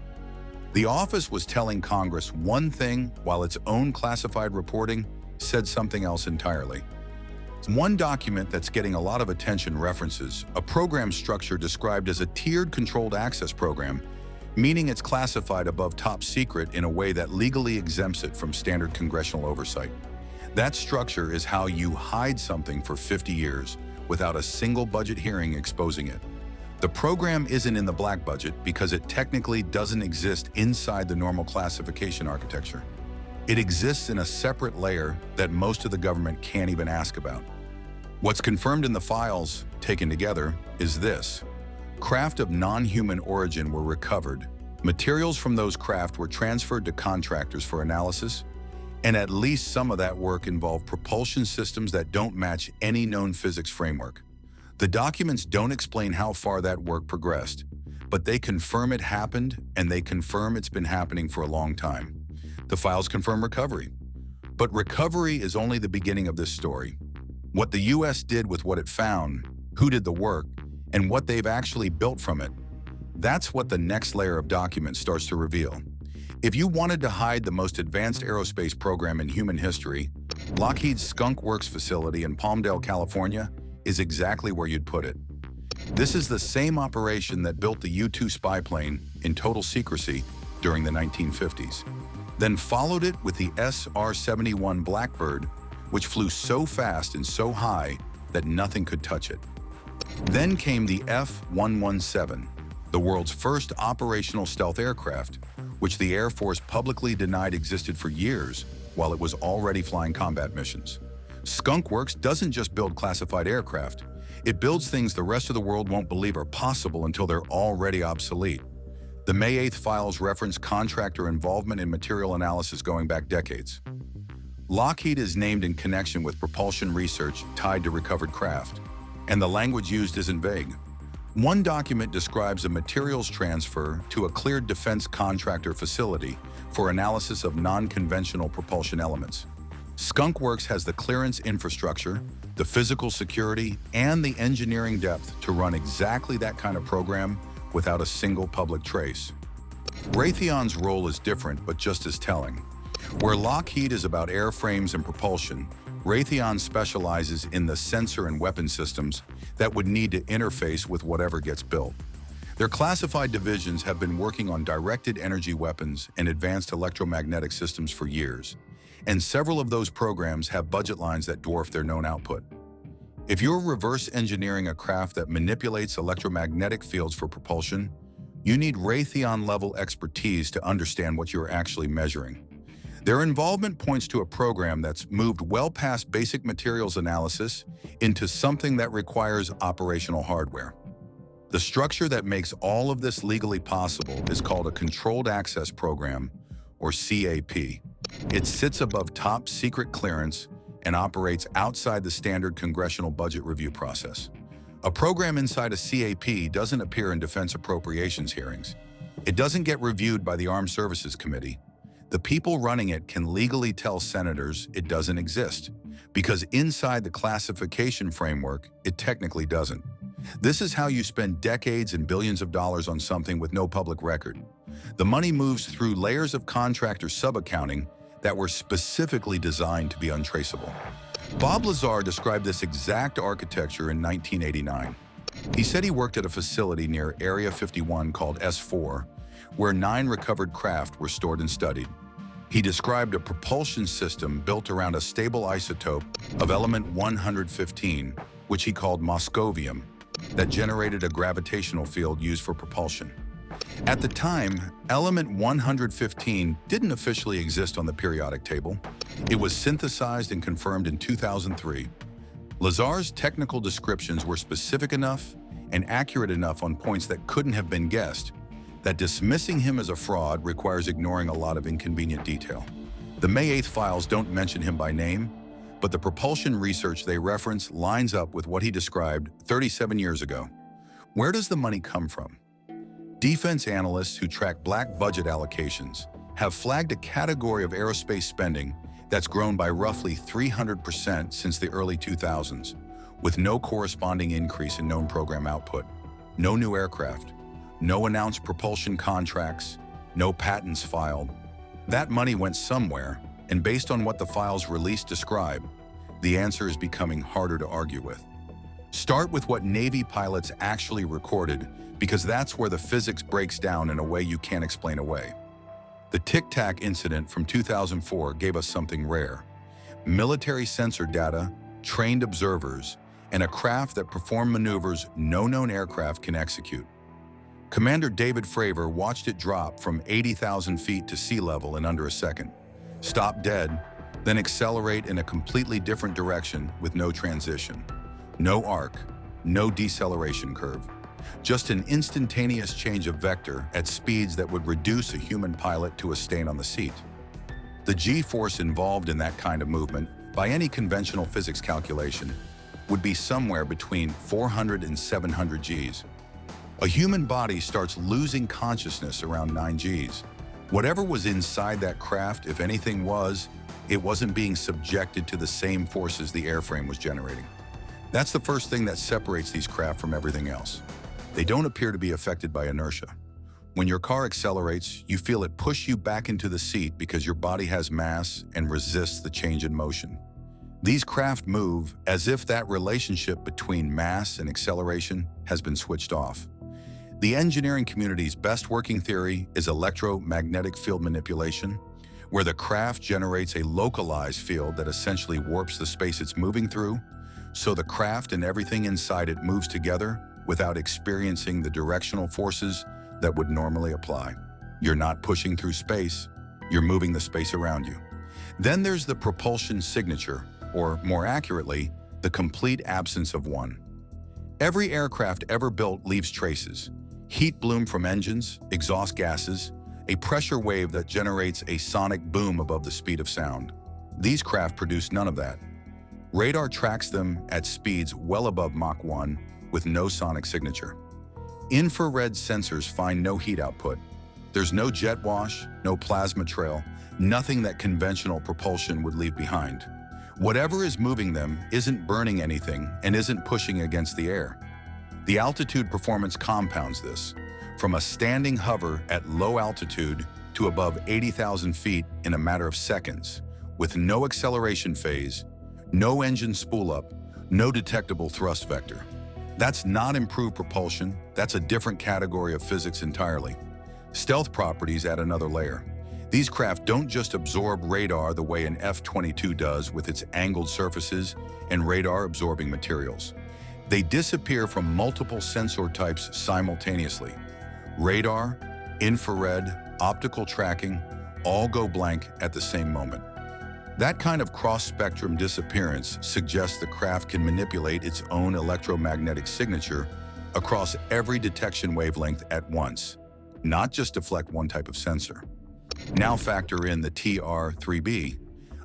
The office was telling Congress one thing while its own classified reporting said something else entirely. One document that's getting a lot of attention references a program structure described as a tiered controlled access program, meaning it's classified above top secret in a way that legally exempts it from standard congressional oversight. That structure is how you hide something for 50 years without a single budget hearing exposing it. The program isn't in the black budget because it technically doesn't exist inside the normal classification architecture. It exists in a separate layer that most of the government can't even ask about. What's confirmed in the files, taken together, is this. Craft of non-human origin were recovered. Materials from those craft were transferred to contractors for analysis, and at least some of that work involved propulsion systems that don't match any known physics framework. The documents don't explain how far that work progressed, but they confirm it happened, and they confirm it's been happening for a long time. The files confirm recovery. But recovery is only the beginning of this story. What the U.S. did with what it found, who did the work, and what they've actually built from it, that's what the next layer of documents starts to reveal. If you wanted to hide the most advanced aerospace program in human history, Lockheed's Skunk Works facility in Palmdale, California, is exactly where you'd put it. This is the same operation that built the U-2 spy plane in total secrecy during the 1950s, then followed it with the SR-71 Blackbird, which flew so fast and so high that nothing could touch it. Then came the F-117, the world's first operational stealth aircraft, which the Air Force publicly denied existed for years while it was already flying combat missions. Skunk Works doesn't just build classified aircraft. It builds things the rest of the world won't believe are possible until they're already obsolete. The May 8th files reference contractor involvement in material analysis going back decades. Lockheed is named in connection with propulsion research tied to recovered craft, and the language used isn't vague. One document describes a materials transfer to a cleared defense contractor facility for analysis of non-conventional propulsion elements. Skunk Works has the clearance infrastructure, the physical security, and the engineering depth to run exactly that kind of program without a single public trace. Raytheon's role is different, but just as telling. Where Lockheed is about airframes and propulsion, Raytheon specializes in the sensor and weapon systems that would need to interface with whatever gets built. Their classified divisions have been working on directed energy weapons and advanced electromagnetic systems for years, and several of those programs have budget lines that dwarf their known output. If you're reverse engineering a craft that manipulates electromagnetic fields for propulsion, you need Raytheon-level expertise to understand what you're actually measuring. Their involvement points to a program that's moved well past basic materials analysis into something that requires operational hardware. The structure that makes all of this legally possible is called a Controlled Access Program, or CAP. It sits above top secret clearance and operates outside the standard congressional budget review process. A program inside a CAP doesn't appear in defense appropriations hearings. It doesn't get reviewed by the Armed Services Committee. The people running it can legally tell senators it doesn't exist, because inside the classification framework, it technically doesn't. This is how you spend decades and billions of dollars on something with no public record. The money moves through layers of contractor sub-accounting that were specifically designed to be untraceable. Bob Lazar described this exact architecture in 1989. He said he worked at a facility near Area 51 called S4, where 9 recovered craft were stored and studied. He described a propulsion system built around a stable isotope of element 115, which he called moscovium, that generated a gravitational field used for propulsion. At the time, element 115 didn't officially exist on the periodic table. It was synthesized and confirmed in 2003. Lazar's technical descriptions were specific enough and accurate enough on points that couldn't have been guessed, that dismissing him as a fraud requires ignoring a lot of inconvenient detail. The May 8th files don't mention him by name, but the propulsion research they reference lines up with what he described 37 years ago. Where does the money come from? Defense analysts who track black budget allocations have flagged a category of aerospace spending that's grown by roughly 300% since the early 2000s, with no corresponding increase in known program output, no new aircraft, no announced propulsion contracts, no patents filed. That money went somewhere, and based on what the files released describe, the answer is becoming harder to argue with. Start with what Navy pilots actually recorded, because that's where the physics breaks down in a way you can't explain away. The Tic Tac incident from 2004 gave us something rare: military sensor data, trained observers, and a craft that performed maneuvers no known aircraft can execute. Commander David Fravor watched it drop from 80,000 feet to sea level in under a second, stop dead, then accelerate in a completely different direction with no transition, no arc, no deceleration curve, just an instantaneous change of vector at speeds that would reduce a human pilot to a stain on the seat. The G-force involved in that kind of movement, by any conventional physics calculation, would be somewhere between 400 and 700 Gs. A human body starts losing consciousness around 9 Gs. Whatever was inside that craft, if anything was, it wasn't being subjected to the same forces the airframe was generating. That's the first thing that separates these craft from everything else. They don't appear to be affected by inertia. When your car accelerates, you feel it push you back into the seat because your body has mass and resists the change in motion. These craft move as if that relationship between mass and acceleration has been switched off. The engineering community's best working theory is electromagnetic field manipulation, where the craft generates a localized field that essentially warps the space it's moving through, so the craft and everything inside it moves together without experiencing the directional forces that would normally apply. You're not pushing through space, you're moving the space around you. Then there's the propulsion signature, or more accurately, the complete absence of one. Every aircraft ever built leaves traces: heat bloom from engines, exhaust gases, a pressure wave that generates a sonic boom above the speed of sound. These craft produce none of that. Radar tracks them at speeds well above Mach 1 with no sonic signature. Infrared sensors find no heat output. There's no jet wash, no plasma trail, nothing that conventional propulsion would leave behind. Whatever is moving them isn't burning anything and isn't pushing against the air. The altitude performance compounds this, from a standing hover at low altitude to above 80,000 feet in a matter of seconds, with no acceleration phase, no engine spool-up, no detectable thrust vector. That's not improved propulsion, that's a different category of physics entirely. Stealth properties add another layer. These craft don't just absorb radar the way an F-22 does with its angled surfaces and radar-absorbing materials. They disappear from multiple sensor types simultaneously. Radar, infrared, optical tracking, all go blank at the same moment. That kind of cross-spectrum disappearance suggests the craft can manipulate its own electromagnetic signature across every detection wavelength at once, not just deflect one type of sensor. Now factor in the TR-3B,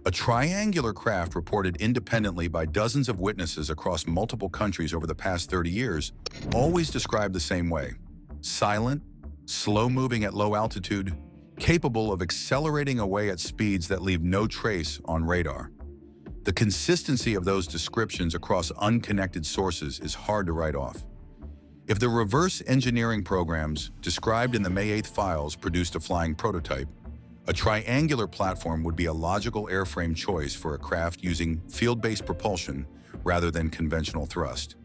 a triangular craft reported independently by dozens of witnesses across multiple countries over the past 30 years, always described the same way. Silent, slow-moving at low altitude, capable of accelerating away at speeds that leave no trace on radar. The consistency of those descriptions across unconnected sources is hard to write off. If the reverse engineering programs described in the May 8th files produced a flying prototype, a triangular platform would be a logical airframe choice for a craft using field-based propulsion rather than conventional thrust.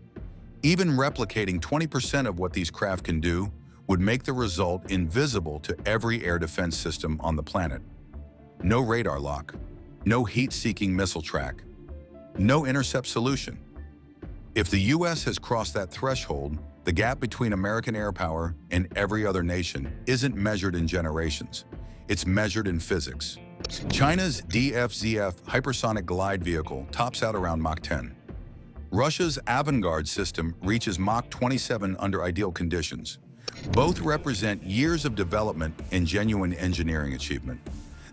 Even replicating 20% of what these craft can do would make the result invisible to every air defense system on the planet. No radar lock, no heat-seeking missile track, no intercept solution. If the US has crossed that threshold, the gap between American air power and every other nation isn't measured in generations. It's measured in physics. China's DFZF hypersonic glide vehicle tops out around Mach 10. Russia's Avangard system reaches Mach 27 under ideal conditions. Both represent years of development and genuine engineering achievement.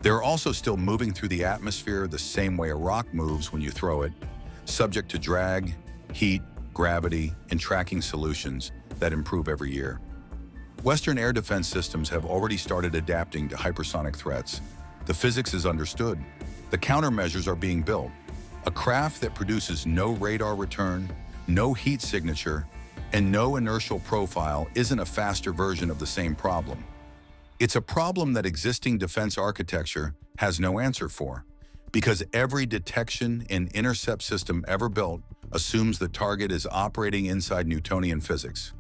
They're also still moving through the atmosphere the same way a rock moves when you throw it, subject to drag, heat, gravity, and tracking solutions that improve every year. Western air defense systems have already started adapting to hypersonic threats. The physics is understood. The countermeasures are being built. A craft that produces no radar return, no heat signature, and no inertial profile isn't a faster version of the same problem. It's a problem that existing defense architecture has no answer for, because every detection and intercept system ever built assumes the target is operating inside Newtonian physics.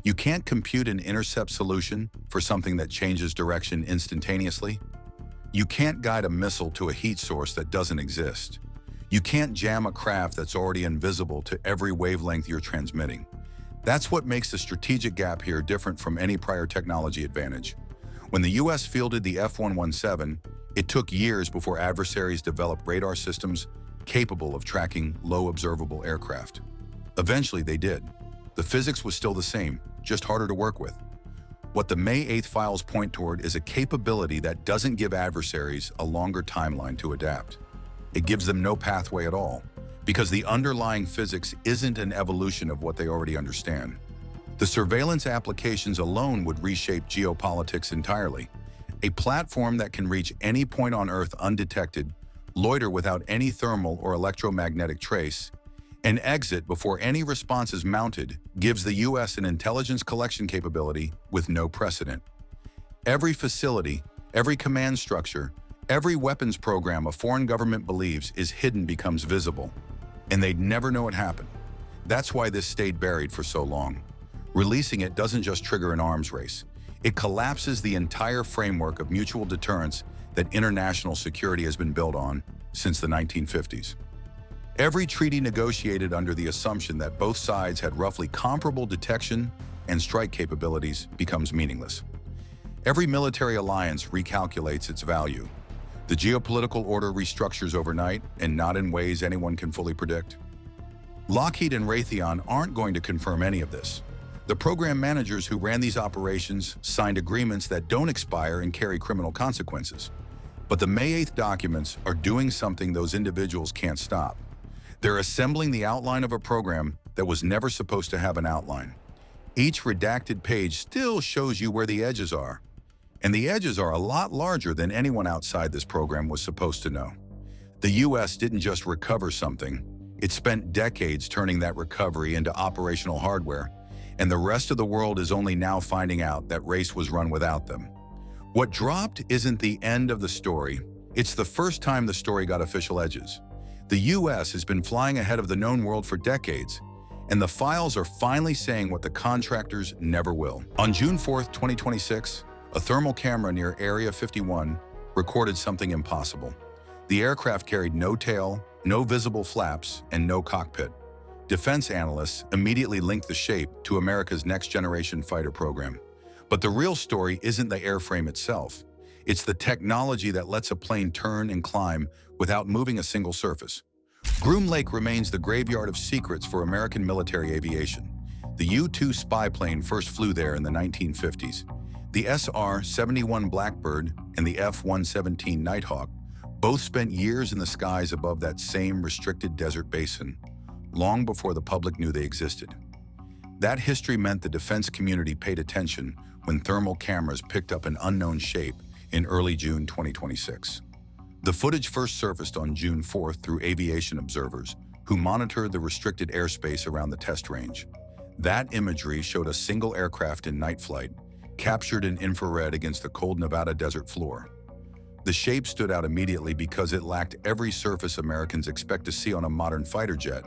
You can't compute an intercept solution for something that changes direction instantaneously. You can't guide a missile to a heat source that doesn't exist. You can't jam a craft that's already invisible to every wavelength you're transmitting. That's what makes the strategic gap here different from any prior technology advantage. When the US fielded the F-117, it took years before adversaries developed radar systems capable of tracking low observable aircraft. Eventually they did. The physics was still the same, just harder to work with. What the May 8th files point toward is a capability that doesn't give adversaries a longer timeline to adapt. It gives them no pathway at all, because the underlying physics isn't an evolution of what they already understand. The surveillance applications alone would reshape geopolitics entirely. A platform that can reach any point on Earth undetected, loiter without any thermal or electromagnetic trace, and exit before any response is mounted gives the US an intelligence collection capability with no precedent. Every facility, every command structure, every weapons program a foreign government believes is hidden becomes visible, and they'd never know it happened. That's why this stayed buried for so long. Releasing it doesn't just trigger an arms race. It collapses the entire framework of mutual deterrence that international security has been built on since the 1950s. Every treaty negotiated under the assumption that both sides had roughly comparable detection and strike capabilities becomes meaningless. Every military alliance recalculates its value. The geopolitical order restructures overnight and not in ways anyone can fully predict. Lockheed and Raytheon aren't going to confirm any of this. The program managers who ran these operations signed agreements that don't expire and carry criminal consequences. But the May 8th documents are doing something those individuals can't stop. They're assembling the outline of a program that was never supposed to have an outline. Each redacted page still shows you where the edges are. And the edges are a lot larger than anyone outside this program was supposed to know. The US didn't just recover something, it spent decades turning that recovery into operational hardware, and the rest of the world is only now finding out that race was run without them. What dropped isn't the end of the story, it's the first time the story got official edges. The US has been flying ahead of the known world for decades, and the files are finally saying what the contractors never will. On June 4, 2026, a thermal camera near Area 51 recorded something impossible. The aircraft carried no tail, no visible flaps, and no cockpit. Defense analysts immediately linked the shape to America's next-generation fighter program. But the real story isn't the airframe itself. It's the technology that lets a plane turn and climb without moving a single surface. Groom Lake remains the graveyard of secrets for American military aviation. The U-2 spy plane first flew there in the 1950s. The SR-71 Blackbird and the F-117 Nighthawk both spent years in the skies above that same restricted desert basin, long before the public knew they existed. That history meant the defense community paid attention when thermal cameras picked up an unknown shape in early June 2026. The footage first surfaced on June 4th through aviation observers who monitored the restricted airspace around the test range. That imagery showed a single aircraft in night flight, captured in infrared against the cold Nevada desert floor. The shape stood out immediately because it lacked every surface Americans expect to see on a modern fighter jet,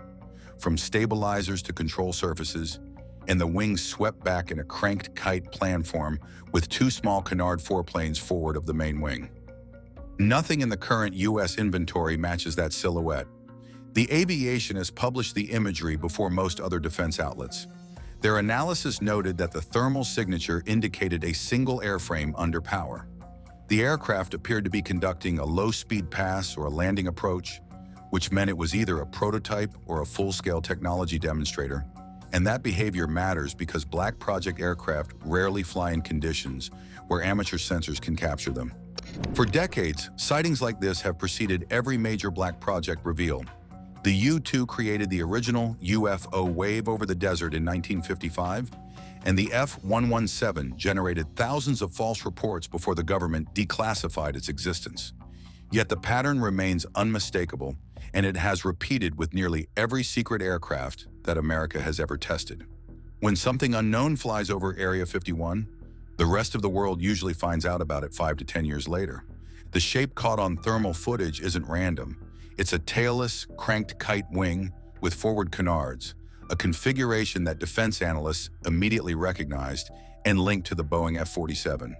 from stabilizers to control surfaces, and the wings swept back in a cranked kite planform with two small canard foreplanes forward of the main wing. Nothing in the current U.S. inventory matches that silhouette. The aviationists published the imagery before most other defense outlets. Their analysis noted that the thermal signature indicated a single airframe under power. The aircraft appeared to be conducting a low-speed pass or a landing approach, which meant it was either a prototype or a full-scale technology demonstrator. And that behavior matters because Black Project aircraft rarely fly in conditions where amateur sensors can capture them. For decades, sightings like this have preceded every major Black Project reveal. The U-2 created the original UFO wave over the desert in 1955, and the F-117 generated thousands of false reports before the government declassified its existence. Yet the pattern remains unmistakable, and it has repeated with nearly every secret aircraft that America has ever tested. When something unknown flies over Area 51, the rest of the world usually finds out about it 5 to 10 years later. The shape caught on thermal footage isn't random. It's a tailless, cranked kite wing with forward canards, a configuration that defense analysts immediately recognized and linked to the Boeing F-47.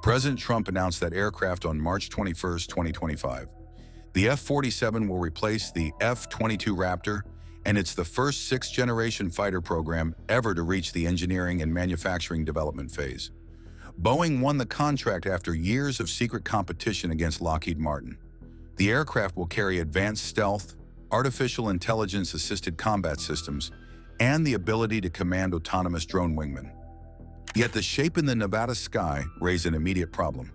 President Trump announced that aircraft on March 21, 2025. The F-47 will replace the F-22 Raptor, and it's the first sixth-generation fighter program ever to reach the engineering and manufacturing development phase. Boeing won the contract after years of secret competition against Lockheed Martin. The aircraft will carry advanced stealth, artificial intelligence-assisted combat systems, and the ability to command autonomous drone wingmen. Yet the shape in the Nevada sky raised an immediate problem.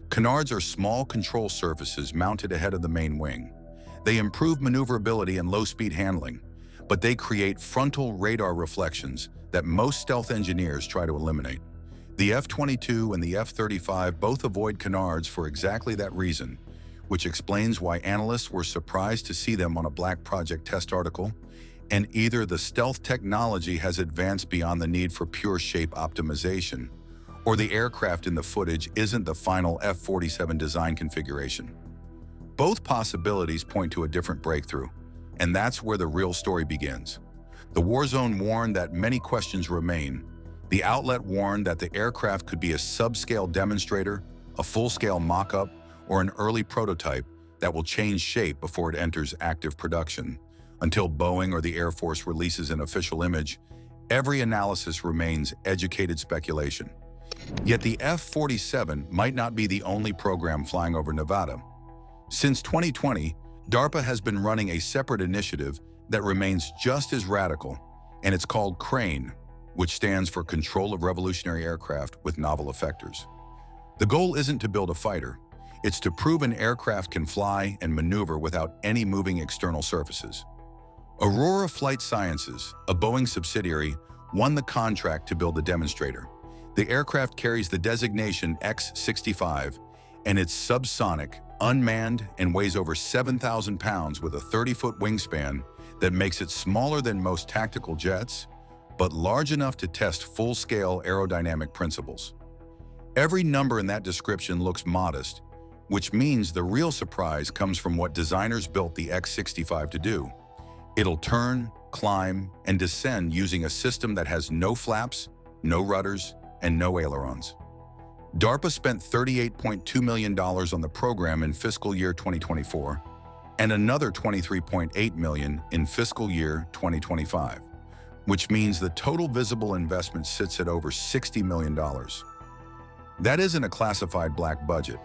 Canards are small control surfaces mounted ahead of the main wing. They improve maneuverability and low-speed handling, but they create frontal radar reflections that most stealth engineers try to eliminate. The F-22 and the F-35 both avoid canards for exactly that reason, which explains why analysts were surprised to see them on a Black Project test article, and either the stealth technology has advanced beyond the need for pure shape optimization, or the aircraft in the footage isn't the final F-47 design configuration. Both possibilities point to a different breakthrough, and that's where the real story begins. The war zone warned that many questions remain. The outlet warned that the aircraft could be a subscale demonstrator, a full-scale mock-up, or an early prototype that will change shape before it enters active production. Until Boeing or the Air Force releases an official image, every analysis remains educated speculation. Yet the F-47 might not be the only program flying over Nevada. Since 2020, DARPA has been running a separate initiative that remains just as radical, and it's called CRANE, which stands for Control of Revolutionary Aircraft with Novel Effectors. The goal isn't to build a fighter, It's to prove an aircraft can fly and maneuver without any moving external surfaces. Aurora Flight Sciences, a Boeing subsidiary, won the contract to build the demonstrator. The aircraft carries the designation X-65, and it's subsonic, unmanned, and weighs over 7,000 pounds with a 30-foot wingspan that makes it smaller than most tactical jets, but large enough to test full-scale aerodynamic principles. Every number in that description looks modest, which means the real surprise comes from what designers built the X-65 to do. It'll turn, climb, and descend using a system that has no flaps, no rudders, and no ailerons. DARPA spent $38.2 million on the program in fiscal year 2024, and another $23.8 million in fiscal year 2025, which means the total visible investment sits at over $60 million. That isn't a classified black budget.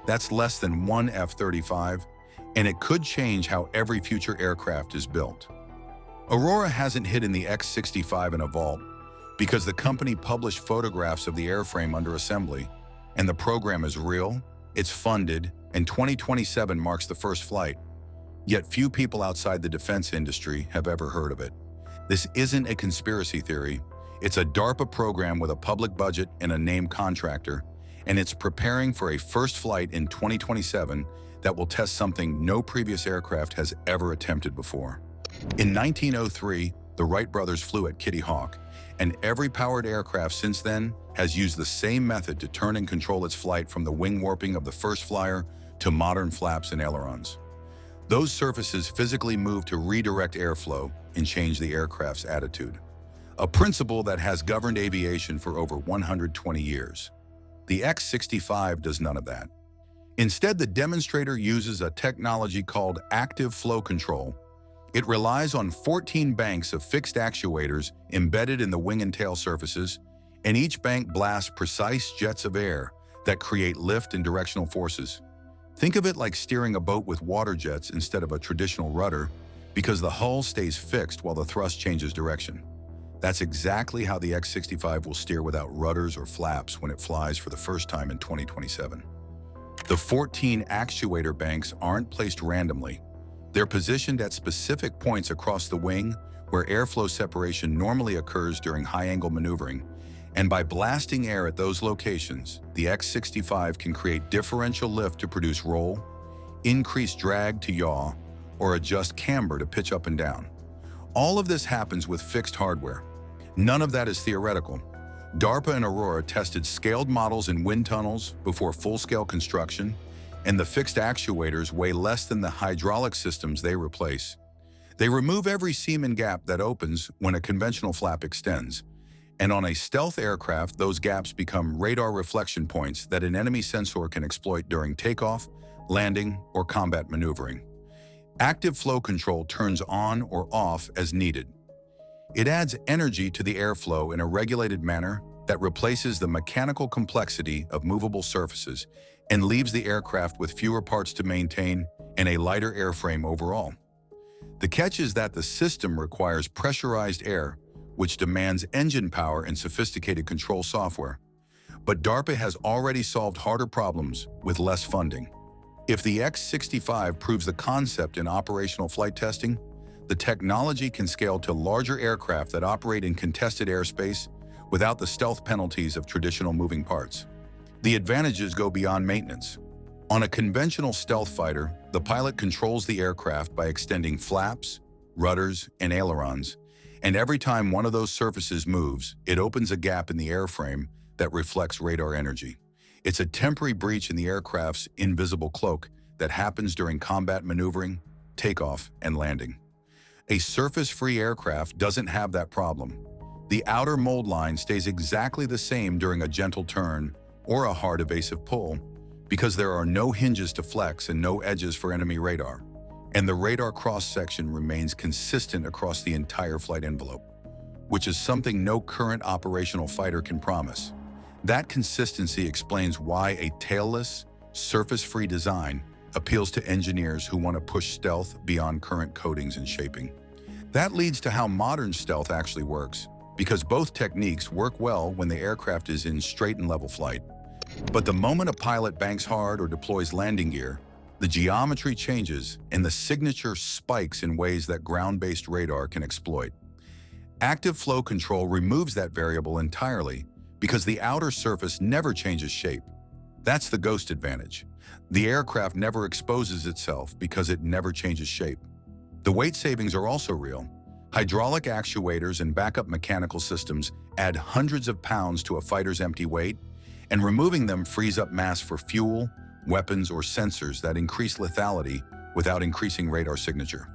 That's less than one F-35, and it could change how every future aircraft is built. Aurora hasn't hidden the X-65 in a vault because the company published photographs of the airframe under assembly, and the program is real, it's funded, and 2027 marks the first flight. Yet few people outside the defense industry have ever heard of it. This isn't a conspiracy theory. It's a DARPA program with a public budget and a named contractor, and it's preparing for a first flight in 2027 that will test something no previous aircraft has ever attempted before. In 1903, the Wright brothers flew at Kitty Hawk, and every powered aircraft since then has used the same method to turn and control its flight, from the wing warping of the first flyer to modern flaps and ailerons. Those surfaces physically move to redirect airflow and change the aircraft's attitude, a principle that has governed aviation for over 120 years. The X-65 does none of that. Instead, the demonstrator uses a technology called active flow control. It relies on 14 banks of fixed actuators embedded in the wing and tail surfaces, and each bank blasts precise jets of air that create lift and directional forces. Think of it like steering a boat with water jets instead of a traditional rudder, because the hull stays fixed while the thrust changes direction. That's exactly how the X-65 will steer without rudders or flaps when it flies for the first time in 2027. The 14 actuator banks aren't placed randomly. They're positioned at specific points across the wing where airflow separation normally occurs during high-angle maneuvering, and by blasting air at those locations, the X-65 can create differential lift to produce roll, increase drag to yaw, or adjust camber to pitch up and down. All of this happens with fixed hardware. None of that is theoretical. DARPA and Aurora tested scaled models in wind tunnels before full-scale construction, and the fixed actuators weigh less than the hydraulic systems they replace. They remove every seam and gap that opens when a conventional flap extends, and on a stealth aircraft, those gaps become radar reflection points that an enemy sensor can exploit during takeoff, landing, or combat maneuvering. Active flow control turns on or off as needed. It adds energy to the airflow in a regulated manner that replaces the mechanical complexity of movable surfaces and leaves the aircraft with fewer parts to maintain and a lighter airframe overall. The catch is that the system requires pressurized air, which demands engine power and sophisticated control software. But DARPA has already solved harder problems with less funding. If the X-65 proves the concept in operational flight testing, the technology can scale to larger aircraft that operate in contested airspace without the stealth penalties of traditional moving parts. The advantages go beyond maintenance. On a conventional stealth fighter, the pilot controls the aircraft by extending flaps, rudders, and ailerons, and every time one of those surfaces moves, it opens a gap in the airframe that reflects radar energy. It's a temporary breach in the aircraft's invisible cloak that happens during combat maneuvering, takeoff, and landing. A surface-free aircraft doesn't have that problem. The outer mold line stays exactly the same during a gentle turn or a hard evasive pull, because there are no hinges to flex and no edges for enemy radar, and the radar cross-section remains consistent across the entire flight envelope, which is something no current operational fighter can promise. That consistency explains why a tailless, surface-free design appeals to engineers who want to push stealth beyond current coatings and shaping. That leads to how modern stealth actually works, because both techniques work well when the aircraft is in straight and level flight. But the moment a pilot banks hard or deploys landing gear, the geometry changes and the signature spikes in ways that ground-based radar can exploit. Active flow control removes that variable entirely because the outer surface never changes shape. That's the ghost advantage. The aircraft never exposes itself because it never changes shape. The weight savings are also real. Hydraulic actuators and backup mechanical systems add hundreds of pounds to a fighter's empty weight, and removing them frees up mass for fuel, weapons, or sensors that increase lethality without increasing radar signature.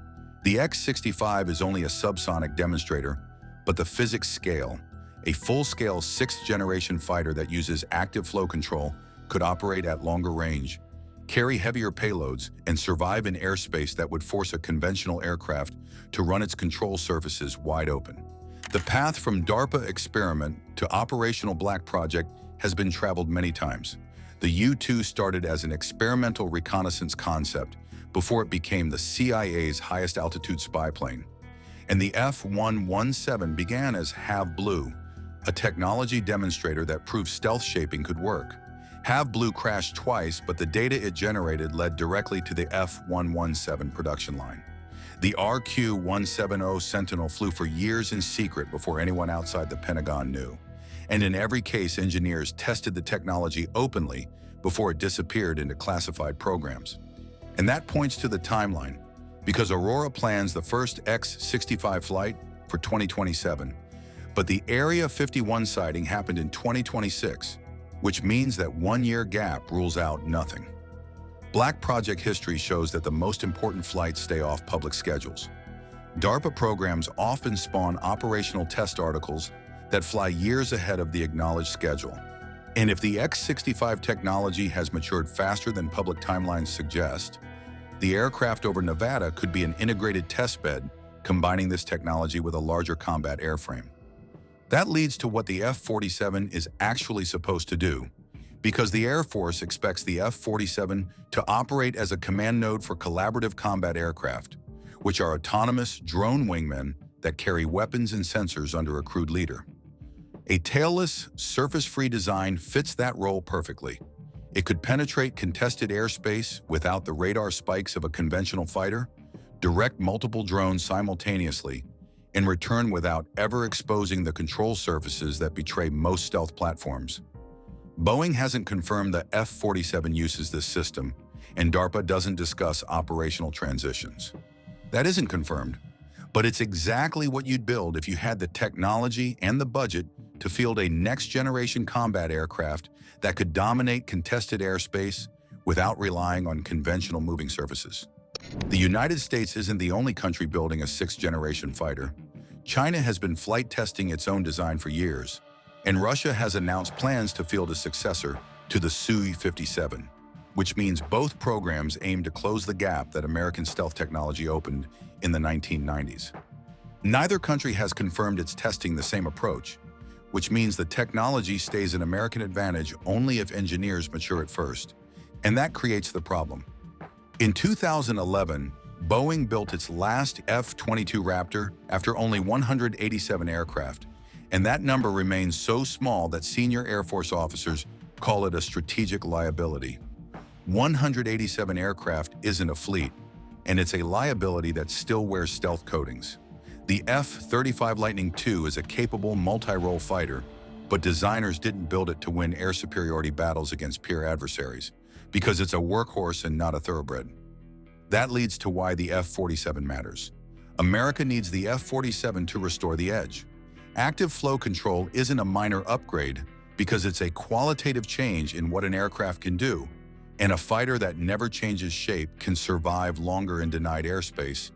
The X-65 is only a subsonic demonstrator, but the physics scale. A full-scale sixth-generation fighter that uses active flow control could operate at longer range, carry heavier payloads, and survive in airspace that would force a conventional aircraft to run its control surfaces wide open. The path from DARPA experiment to operational black project has been traveled many times. The U-2 started as an experimental reconnaissance concept before it became the CIA's highest altitude spy plane. And the F-117 began as Have Blue, a technology demonstrator that proved stealth shaping could work. Have Blue crashed twice, but the data it generated led directly to the F-117 production line. The RQ-170 Sentinel flew for years in secret before anyone outside the Pentagon knew. And in every case, engineers tested the technology openly before it disappeared into classified programs. And that points to the timeline, because Aurora plans the first X-65 flight for 2027. But the Area 51 sighting happened in 2026, which means that one-year gap rules out nothing. Black project history shows that the most important flights stay off public schedules. DARPA programs often spawn operational test articles that fly years ahead of the acknowledged schedule. And if the X-65 technology has matured faster than public timelines suggest, the aircraft over Nevada could be an integrated testbed, combining this technology with a larger combat airframe. That leads to what the F-47 is actually supposed to do, because the Air Force expects the F-47 to operate as a command node for collaborative combat aircraft, which are autonomous drone wingmen that carry weapons and sensors under a crewed leader. A tailless, surface-free design fits that role perfectly. It could penetrate contested airspace without the radar spikes of a conventional fighter, direct multiple drones simultaneously, and return without ever exposing the control surfaces that betray most stealth platforms. Boeing hasn't confirmed the F-47 uses this system, and DARPA doesn't discuss operational transitions. That isn't confirmed, but it's exactly what you'd build if you had the technology and the budget to field a next-generation combat aircraft that could dominate contested airspace without relying on conventional moving surfaces. The United States isn't the only country building a sixth-generation fighter. China has been flight testing its own design for years, and Russia has announced plans to field a successor to the Su-57, which means both programs aim to close the gap that American stealth technology opened in the 1990s. Neither country has confirmed it's testing the same approach, which means the technology stays an American advantage only if engineers mature it first. And that creates the problem. In 2011, Boeing built its last F-22 Raptor after only 187 aircraft, and that number remains so small that senior Air Force officers call it a strategic liability. 187 aircraft isn't a fleet, and it's a liability that still wears stealth coatings. The F-35 Lightning II is a capable multi-role fighter, but designers didn't build it to win air superiority battles against peer adversaries, because it's a workhorse and not a thoroughbred. That leads to why the F-47 matters. America needs the F-47 to restore the edge. Active flow control isn't a minor upgrade because it's a qualitative change in what an aircraft can do, and a fighter that never changes shape can survive longer in denied airspace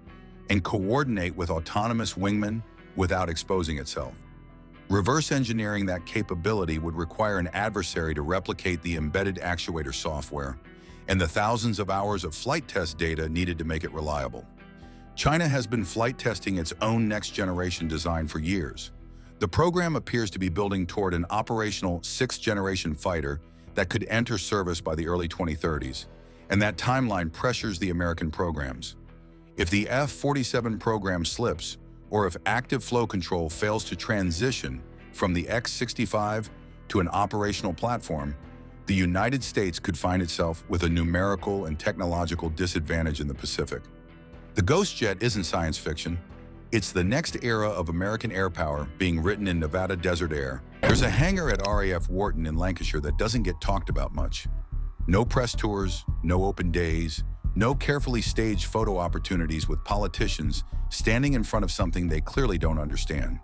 and coordinate with autonomous wingmen without exposing itself. Reverse engineering that capability would require an adversary to replicate the embedded actuator software and the thousands of hours of flight test data needed to make it reliable. China has been flight testing its own next-generation design for years. The program appears to be building toward an operational sixth-generation fighter that could enter service by the early 2030s, and that timeline pressures the American programs. If the F-47 program slips, or if active flow control fails to transition from the X-65 to an operational platform, the United States could find itself with a numerical and technological disadvantage in the Pacific. The Ghost Jet isn't science fiction. It's the next era of American air power being written in Nevada desert air. There's a hangar at RAF Wharton in Lancashire that doesn't get talked about much. No press tours, no open days, no carefully staged photo opportunities with politicians standing in front of something they clearly don't understand.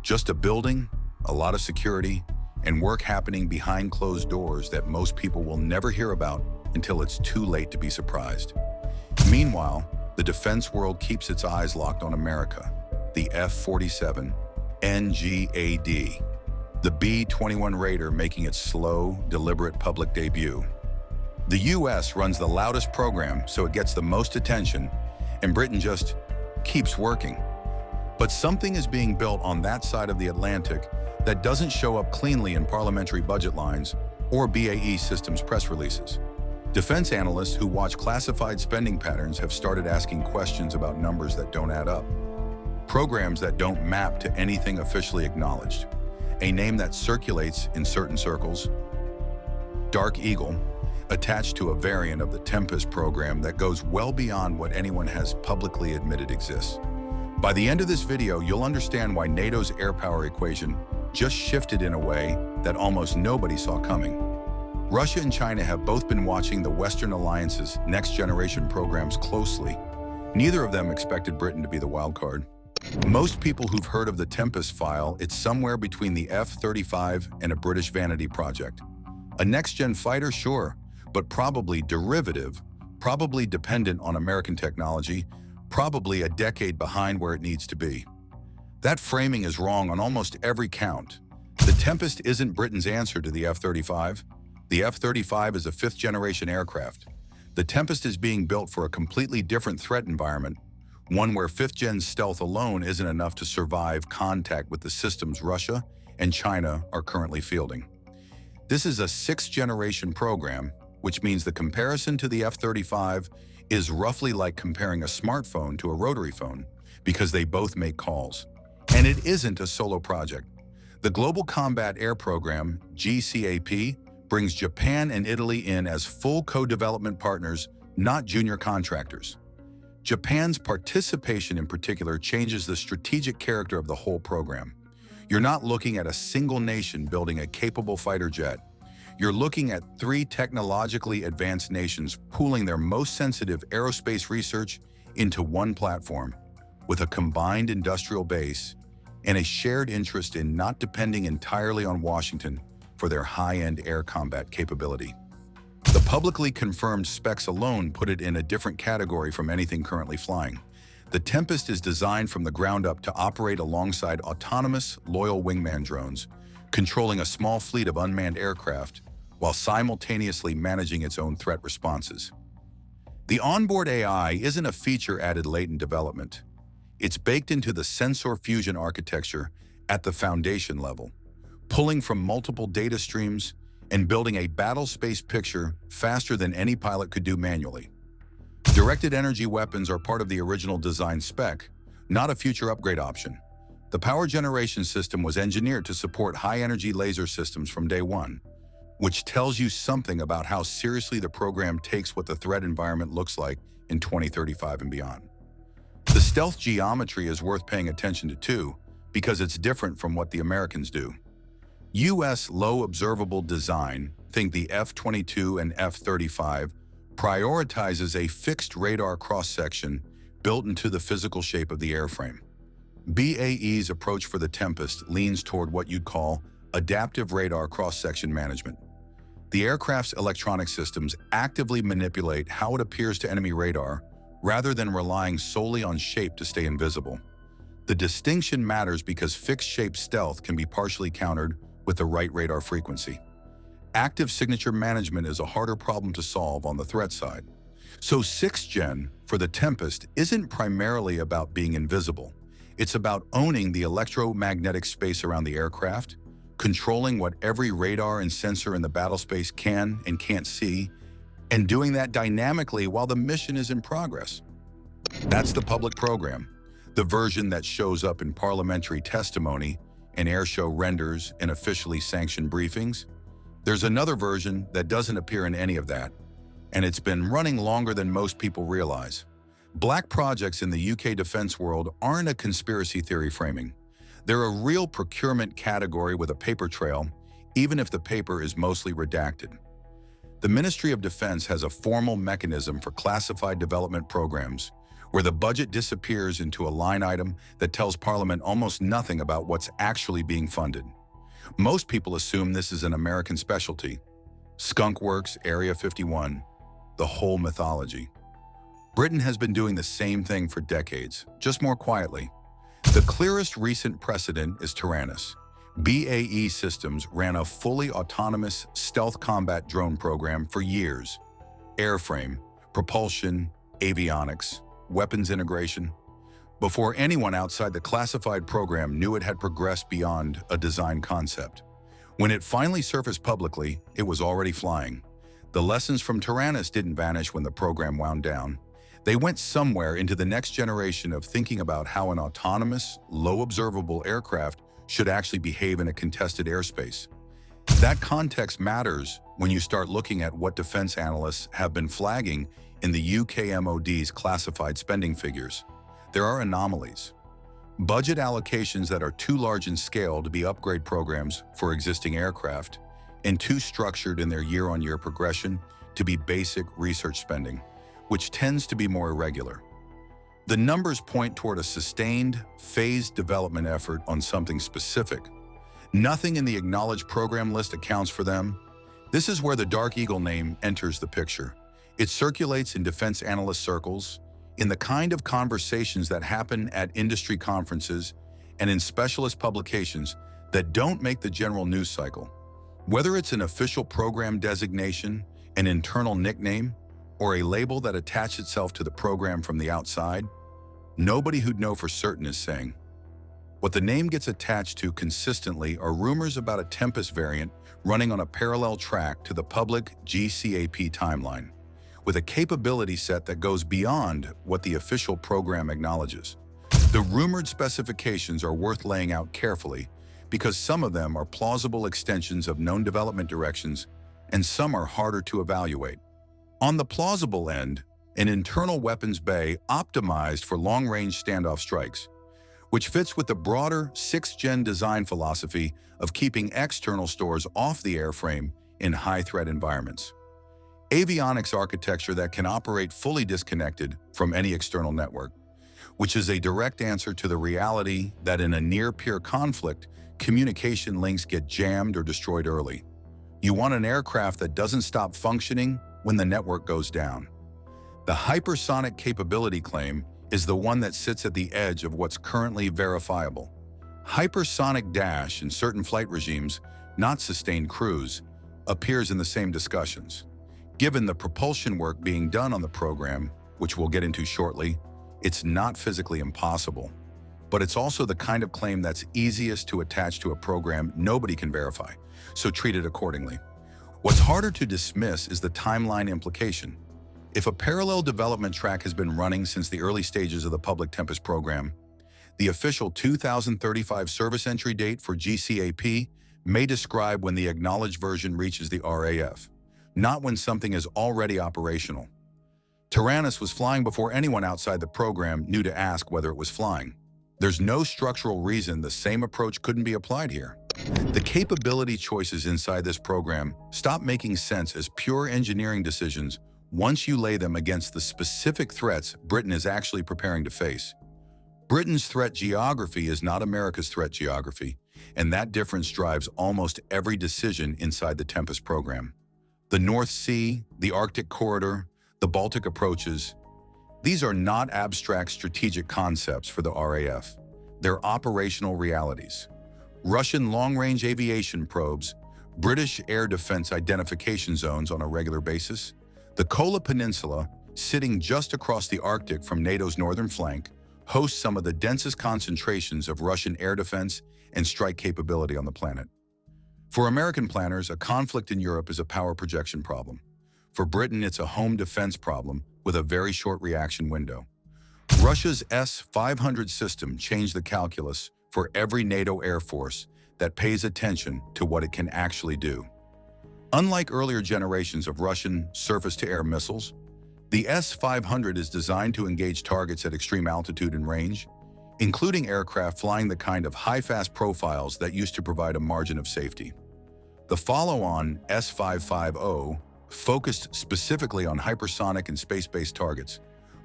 Just a building, a lot of security, and work happening behind closed doors that most people will never hear about until it's too late to be surprised. Meanwhile, the defense world keeps its eyes locked on America, the F-47 NGAD, the B-21 Raider making its slow, deliberate public debut. The US runs the loudest program, so it gets the most attention, and Britain just keeps working. But something is being built on that side of the Atlantic that doesn't show up cleanly in parliamentary budget lines or BAE Systems press releases. Defense analysts who watch classified spending patterns have started asking questions about numbers that don't add up, programs that don't map to anything officially acknowledged. A name that circulates in certain circles, Dark Eagle, attached to a variant of the Tempest program that goes well beyond what anyone has publicly admitted exists. By the end of this video, you'll understand why NATO's air power equation just shifted in a way that almost nobody saw coming. Russia and China have both been watching the Western alliance's next-generation programs closely. Neither of them expected Britain to be the wild card. Most people who've heard of the Tempest file, it's somewhere between the F-35 and a British vanity project. A next-gen fighter, sure, but probably derivative, probably dependent on American technology, probably a decade behind where it needs to be. That framing is wrong on almost every count. The Tempest isn't Britain's answer to the F-35. The F-35 is a fifth-generation aircraft. The Tempest is being built for a completely different threat environment, one where fifth-gen stealth alone isn't enough to survive contact with the systems Russia and China are currently fielding. This is a sixth-generation program, which means the comparison to the F-35 is roughly like comparing a smartphone to a rotary phone, because they both make calls. And it isn't a solo project. The Global Combat Air Program, GCAP, brings Japan and Italy in as full co-development partners, not junior contractors. Japan's participation in particular changes the strategic character of the whole program. You're not looking at a single nation building a capable fighter jet. You're looking at three technologically advanced nations pooling their most sensitive aerospace research into one platform, with a combined industrial base and a shared interest in not depending entirely on Washington for their high-end air combat capability. The publicly confirmed specs alone put it in a different category from anything currently flying. The Tempest is designed from the ground up to operate alongside autonomous, loyal wingman drones, controlling a small fleet of unmanned aircraft while simultaneously managing its own threat responses. The onboard AI isn't a feature added late in development. It's baked into the sensor fusion architecture at the foundation level, pulling from multiple data streams and building a battle space picture faster than any pilot could do manually. Directed energy weapons are part of the original design spec, not a future upgrade option. The power generation system was engineered to support high-energy laser systems from day one, which tells you something about how seriously the program takes what the threat environment looks like in 2035 and beyond. The stealth geometry is worth paying attention to too, because it's different from what the Americans do. U.S. low observable design, think the F-22 and F-35, prioritizes a fixed radar cross-section built into the physical shape of the airframe. BAE's approach for the Tempest leans toward what you'd call adaptive radar cross-section management. The aircraft's electronic systems actively manipulate how it appears to enemy radar rather than relying solely on shape to stay invisible. The distinction matters because fixed-shape stealth can be partially countered with the right radar frequency. Active signature management is a harder problem to solve on the threat side. So 6th Gen for the Tempest isn't primarily about being invisible. It's about owning the electromagnetic space around the aircraft, controlling what every radar and sensor in the battle space can and can't see, and doing that dynamically while the mission is in progress. That's the public program, the version that shows up in parliamentary testimony and airshow renders and officially sanctioned briefings. There's another version that doesn't appear in any of that, and it's been running longer than most people realize. Black projects in the UK defense world aren't a conspiracy theory framing. They're a real procurement category with a paper trail, even if the paper is mostly redacted. The Ministry of Defense has a formal mechanism for classified development programs, where the budget disappears into a line item that tells Parliament almost nothing about what's actually being funded. Most people assume this is an American specialty. Skunk Works, Area 51, the whole mythology. Britain has been doing the same thing for decades, just more quietly. The clearest recent precedent is Tyrannus. BAE Systems ran a fully autonomous stealth combat drone program for years. Airframe, propulsion, avionics, weapons integration. Before anyone outside the classified program knew it had progressed beyond a design concept. When it finally surfaced publicly, it was already flying. The lessons from Tyrannus didn't vanish when the program wound down. They went somewhere into the next generation of thinking about how an autonomous, low-observable aircraft should actually behave in a contested airspace. That context matters when you start looking at what defense analysts have been flagging in the UK MOD's classified spending figures. There are anomalies. Budget allocations that are too large in scale to be upgrade programs for existing aircraft, and too structured in their year-on-year progression to be basic research spending, which tends to be more irregular. The numbers point toward a sustained, phased development effort on something specific. Nothing in the acknowledged program list accounts for them. This is where the Dark Eagle name enters the picture. It circulates in defense analyst circles, in the kind of conversations that happen at industry conferences, and in specialist publications that don't make the general news cycle. Whether it's an official program designation, an internal nickname, or a label that attaches itself to the program from the outside, nobody who'd know for certain is saying. What the name gets attached to consistently are rumors about a Tempest variant running on a parallel track to the public GCAP timeline, with a capability set that goes beyond what the official program acknowledges. The rumored specifications are worth laying out carefully because some of them are plausible extensions of known development directions and some are harder to evaluate. On the plausible end, an internal weapons bay optimized for long-range standoff strikes, which fits with the broader 6th-gen design philosophy of keeping external stores off the airframe in high-threat environments. Avionics architecture that can operate fully disconnected from any external network, which is a direct answer to the reality that in a near-peer conflict, communication links get jammed or destroyed early. You want an aircraft that doesn't stop functioning when the network goes down. The hypersonic capability claim is the one that sits at the edge of what's currently verifiable. Hypersonic dash in certain flight regimes, not sustained cruise, appears in the same discussions. Given the propulsion work being done on the program, which we'll get into shortly, it's not physically impossible. But it's also the kind of claim that's easiest to attach to a program nobody can verify, so treat it accordingly. What's harder to dismiss is the timeline implication. If a parallel development track has been running since the early stages of the public Tempest program, the official 2035 service entry date for GCAP may describe when the acknowledged version reaches the RAF, not when something is already operational. Tyrannus was flying before anyone outside the program knew to ask whether it was flying. There's no structural reason the same approach couldn't be applied here. The capability choices inside this program stop making sense as pure engineering decisions once you lay them against the specific threats Britain is actually preparing to face. Britain's threat geography is not America's threat geography, and that difference drives almost every decision inside the Tempest program. The North Sea, the Arctic corridor, the Baltic approaches, these are not abstract strategic concepts for the RAF. They're operational realities. Russian long-range aviation probes, British air defense identification zones on a regular basis, the Kola Peninsula, sitting just across the Arctic from NATO's northern flank, hosts some of the densest concentrations of Russian air defense and strike capability on the planet. For American planners, a conflict in Europe is a power projection problem. For Britain, it's a home defense problem with a very short reaction window. Russia's S-500 system changed the calculus for every NATO air force that pays attention to what it can actually do. Unlike earlier generations of Russian surface-to-air missiles, the S-500 is designed to engage targets at extreme altitude and range, including aircraft flying the kind of high-fast profiles that used to provide a margin of safety. The follow-on S-550, focused specifically on hypersonic and space-based targets,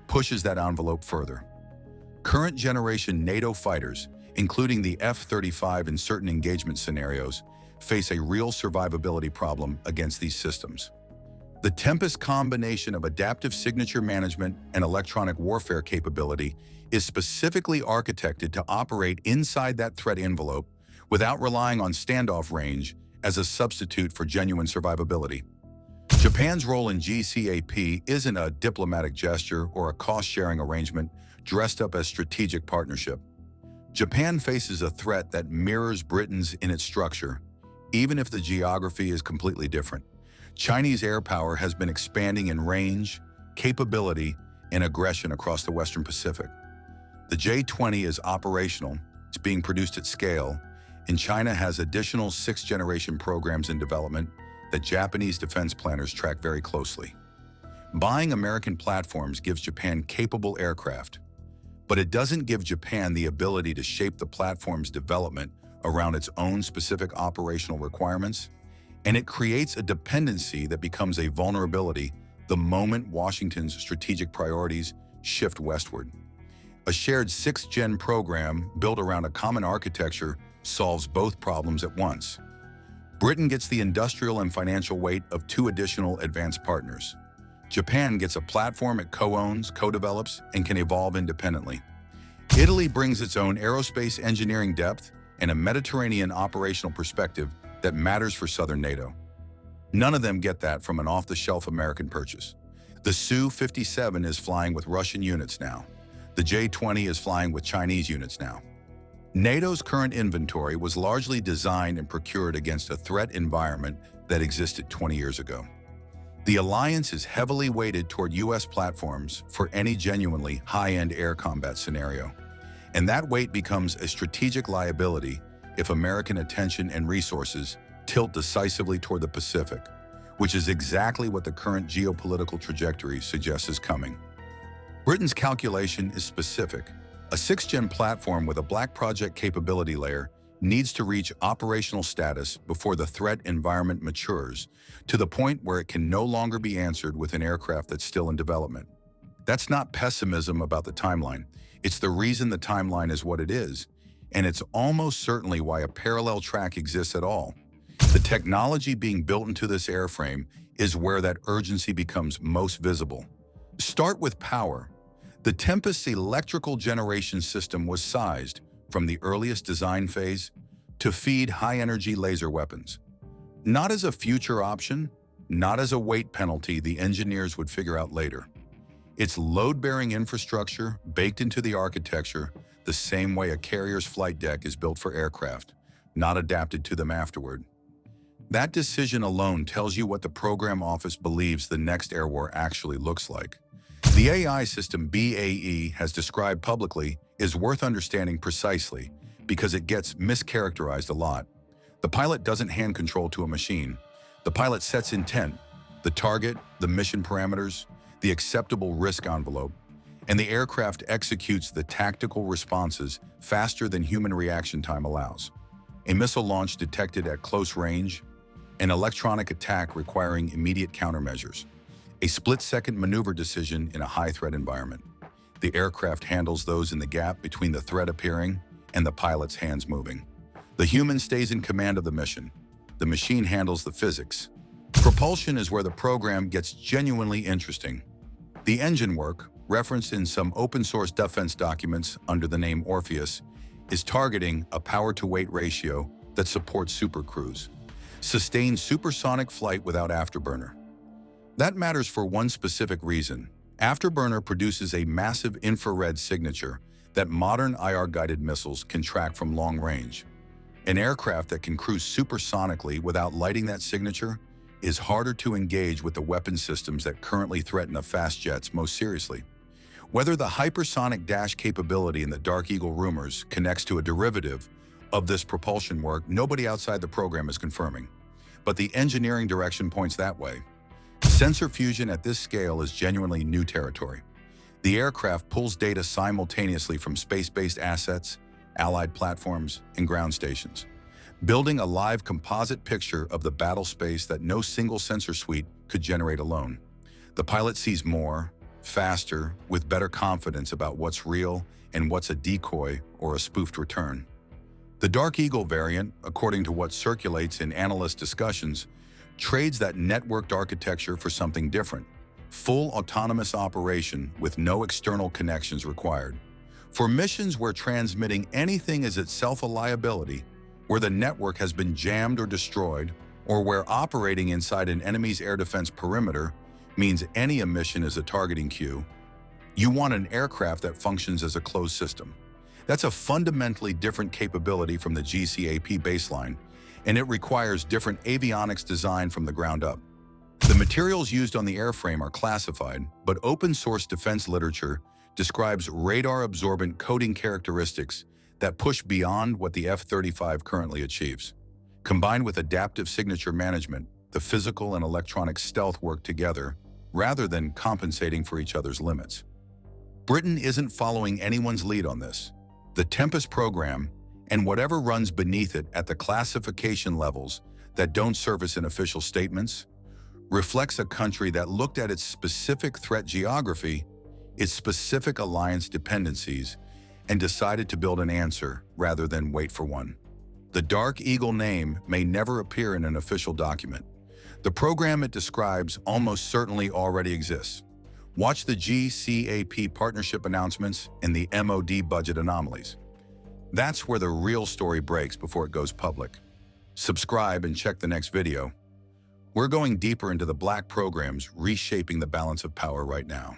pushes that envelope further. Current generation NATO fighters, including the F-35 in certain engagement scenarios, face a real survivability problem against these systems. The Tempest combination of adaptive signature management and electronic warfare capability is specifically architected to operate inside that threat envelope without relying on standoff range as a substitute for genuine survivability. Japan's role in GCAP isn't a diplomatic gesture or a cost-sharing arrangement dressed up as strategic partnership. Japan faces a threat that mirrors Britain's in its structure, even if the geography is completely different. Chinese air power has been expanding in range, capability, and aggression across the Western Pacific. The J-20 is operational, it's being produced at scale, and China has additional sixth-generation programs in development that Japanese defense planners track very closely. Buying American platforms gives Japan capable aircraft, but it doesn't give Japan the ability to shape the platform's development around its own specific operational requirements, and it creates a dependency that becomes a vulnerability the moment Washington's strategic priorities shift westward. A shared sixth-gen program built around a common architecture solves both problems at once. Britain gets the industrial and financial weight of two additional advanced partners. Japan gets a platform it co-owns, co-develops, and can evolve independently. Italy brings its own aerospace engineering depth and a Mediterranean operational perspective that matters for Southern NATO. None of them get that from an off-the-shelf American purchase. The Su-57 is flying with Russian units now. The J-20 is flying with Chinese units now. NATO's current inventory was largely designed and procured against a threat environment that existed 20 years ago. The alliance is heavily weighted toward U.S. platforms for any genuinely high-end air combat scenario, and that weight becomes a strategic liability if American attention and resources tilt decisively toward the Pacific, which is exactly what the current geopolitical trajectory suggests is coming. Britain's calculation is specific. A sixth-gen platform with a Black Project capability layer needs to reach operational status before the threat environment matures to the point where it can no longer be answered with an aircraft that's still in development. That's not pessimism about the timeline. It's the reason the timeline is what it is, and it's almost certainly why a parallel track exists at all. The technology being built into this airframe is where that urgency becomes most visible. Start with power. The Tempest's electrical generation system was sized, from the earliest design phase, to feed high-energy laser weapons. Not as a future option, not as a weight penalty the engineers would figure out later. It's load-bearing infrastructure baked into the architecture the same way a carrier's flight deck is built for aircraft, not adapted to them afterward. That decision alone tells you what the program office believes the next air war actually looks like. The AI system BAE has described publicly is worth understanding precisely because it gets mischaracterized a lot. The pilot doesn't hand control to a machine. The pilot sets intent, the target, the mission parameters, the acceptable risk envelope, and the aircraft executes the tactical responses faster than human reaction time allows. A missile launch detected at close range, an electronic attack requiring immediate countermeasures, a split-second maneuver decision in a high-threat environment. The aircraft handles those in the gap between the threat appearing and the pilot's hands moving. The human stays in command of the mission. The machine handles the physics. Propulsion is where the program gets genuinely interesting. The engine work, referenced in some open-source defense documents under the name Orpheus, is targeting a power-to-weight ratio that supports supercruise, sustained supersonic flight without afterburner. That matters for one specific reason. Afterburner produces a massive infrared signature that modern IR-guided missiles can track from long range. An aircraft that can cruise supersonically without lighting that signature is harder to engage with the weapon systems that currently threaten the fast jets most seriously. Whether the hypersonic dash capability in the Dark Eagle rumors connects to a derivative of this propulsion work, nobody outside the program is confirming. but the engineering direction points that way. Sensor fusion at this scale is genuinely new territory. The aircraft pulls data simultaneously from space-based assets, allied platforms, and ground stations, building a live composite picture of the battle space that no single sensor suite could generate alone. The pilot sees more, faster, with better confidence about what's real and what's a decoy or a spoofed return. The Dark Eagle variant, according to what circulates in analyst discussions, trades that networked architecture for something different: full autonomous operation with no external connections required. For missions where transmitting anything is itself a liability, where the network has been jammed or destroyed, or where operating inside an enemy's air defense perimeter means any emission is a targeting cue, you want an aircraft that functions as a closed system. That's a fundamentally different capability from the GCAP baseline, and it requires different avionics design from the ground up. The materials used on the airframe are classified, but open-source defense literature describes radar-absorbent coating characteristics that push beyond what the F-35 currently achieves. Combined with adaptive signature management, the physical and electronic stealth work together, rather than compensating for each other's limits. Britain isn't following anyone's lead on this. The Tempest program, and whatever runs beneath it at the classification levels that don't surface in official statements, reflects a country that looked at its specific threat geography, its specific alliance dependencies, and decided to build an answer rather than wait for one. The Dark Eagle name may never appear in an official document. The program it describes almost certainly already exists. Watch the GCAP partnership announcements and the MOD budget anomalies. That's where the real story breaks before it goes public. Subscribe and check the next video. We're going deeper into the black programs reshaping the balance of power right now.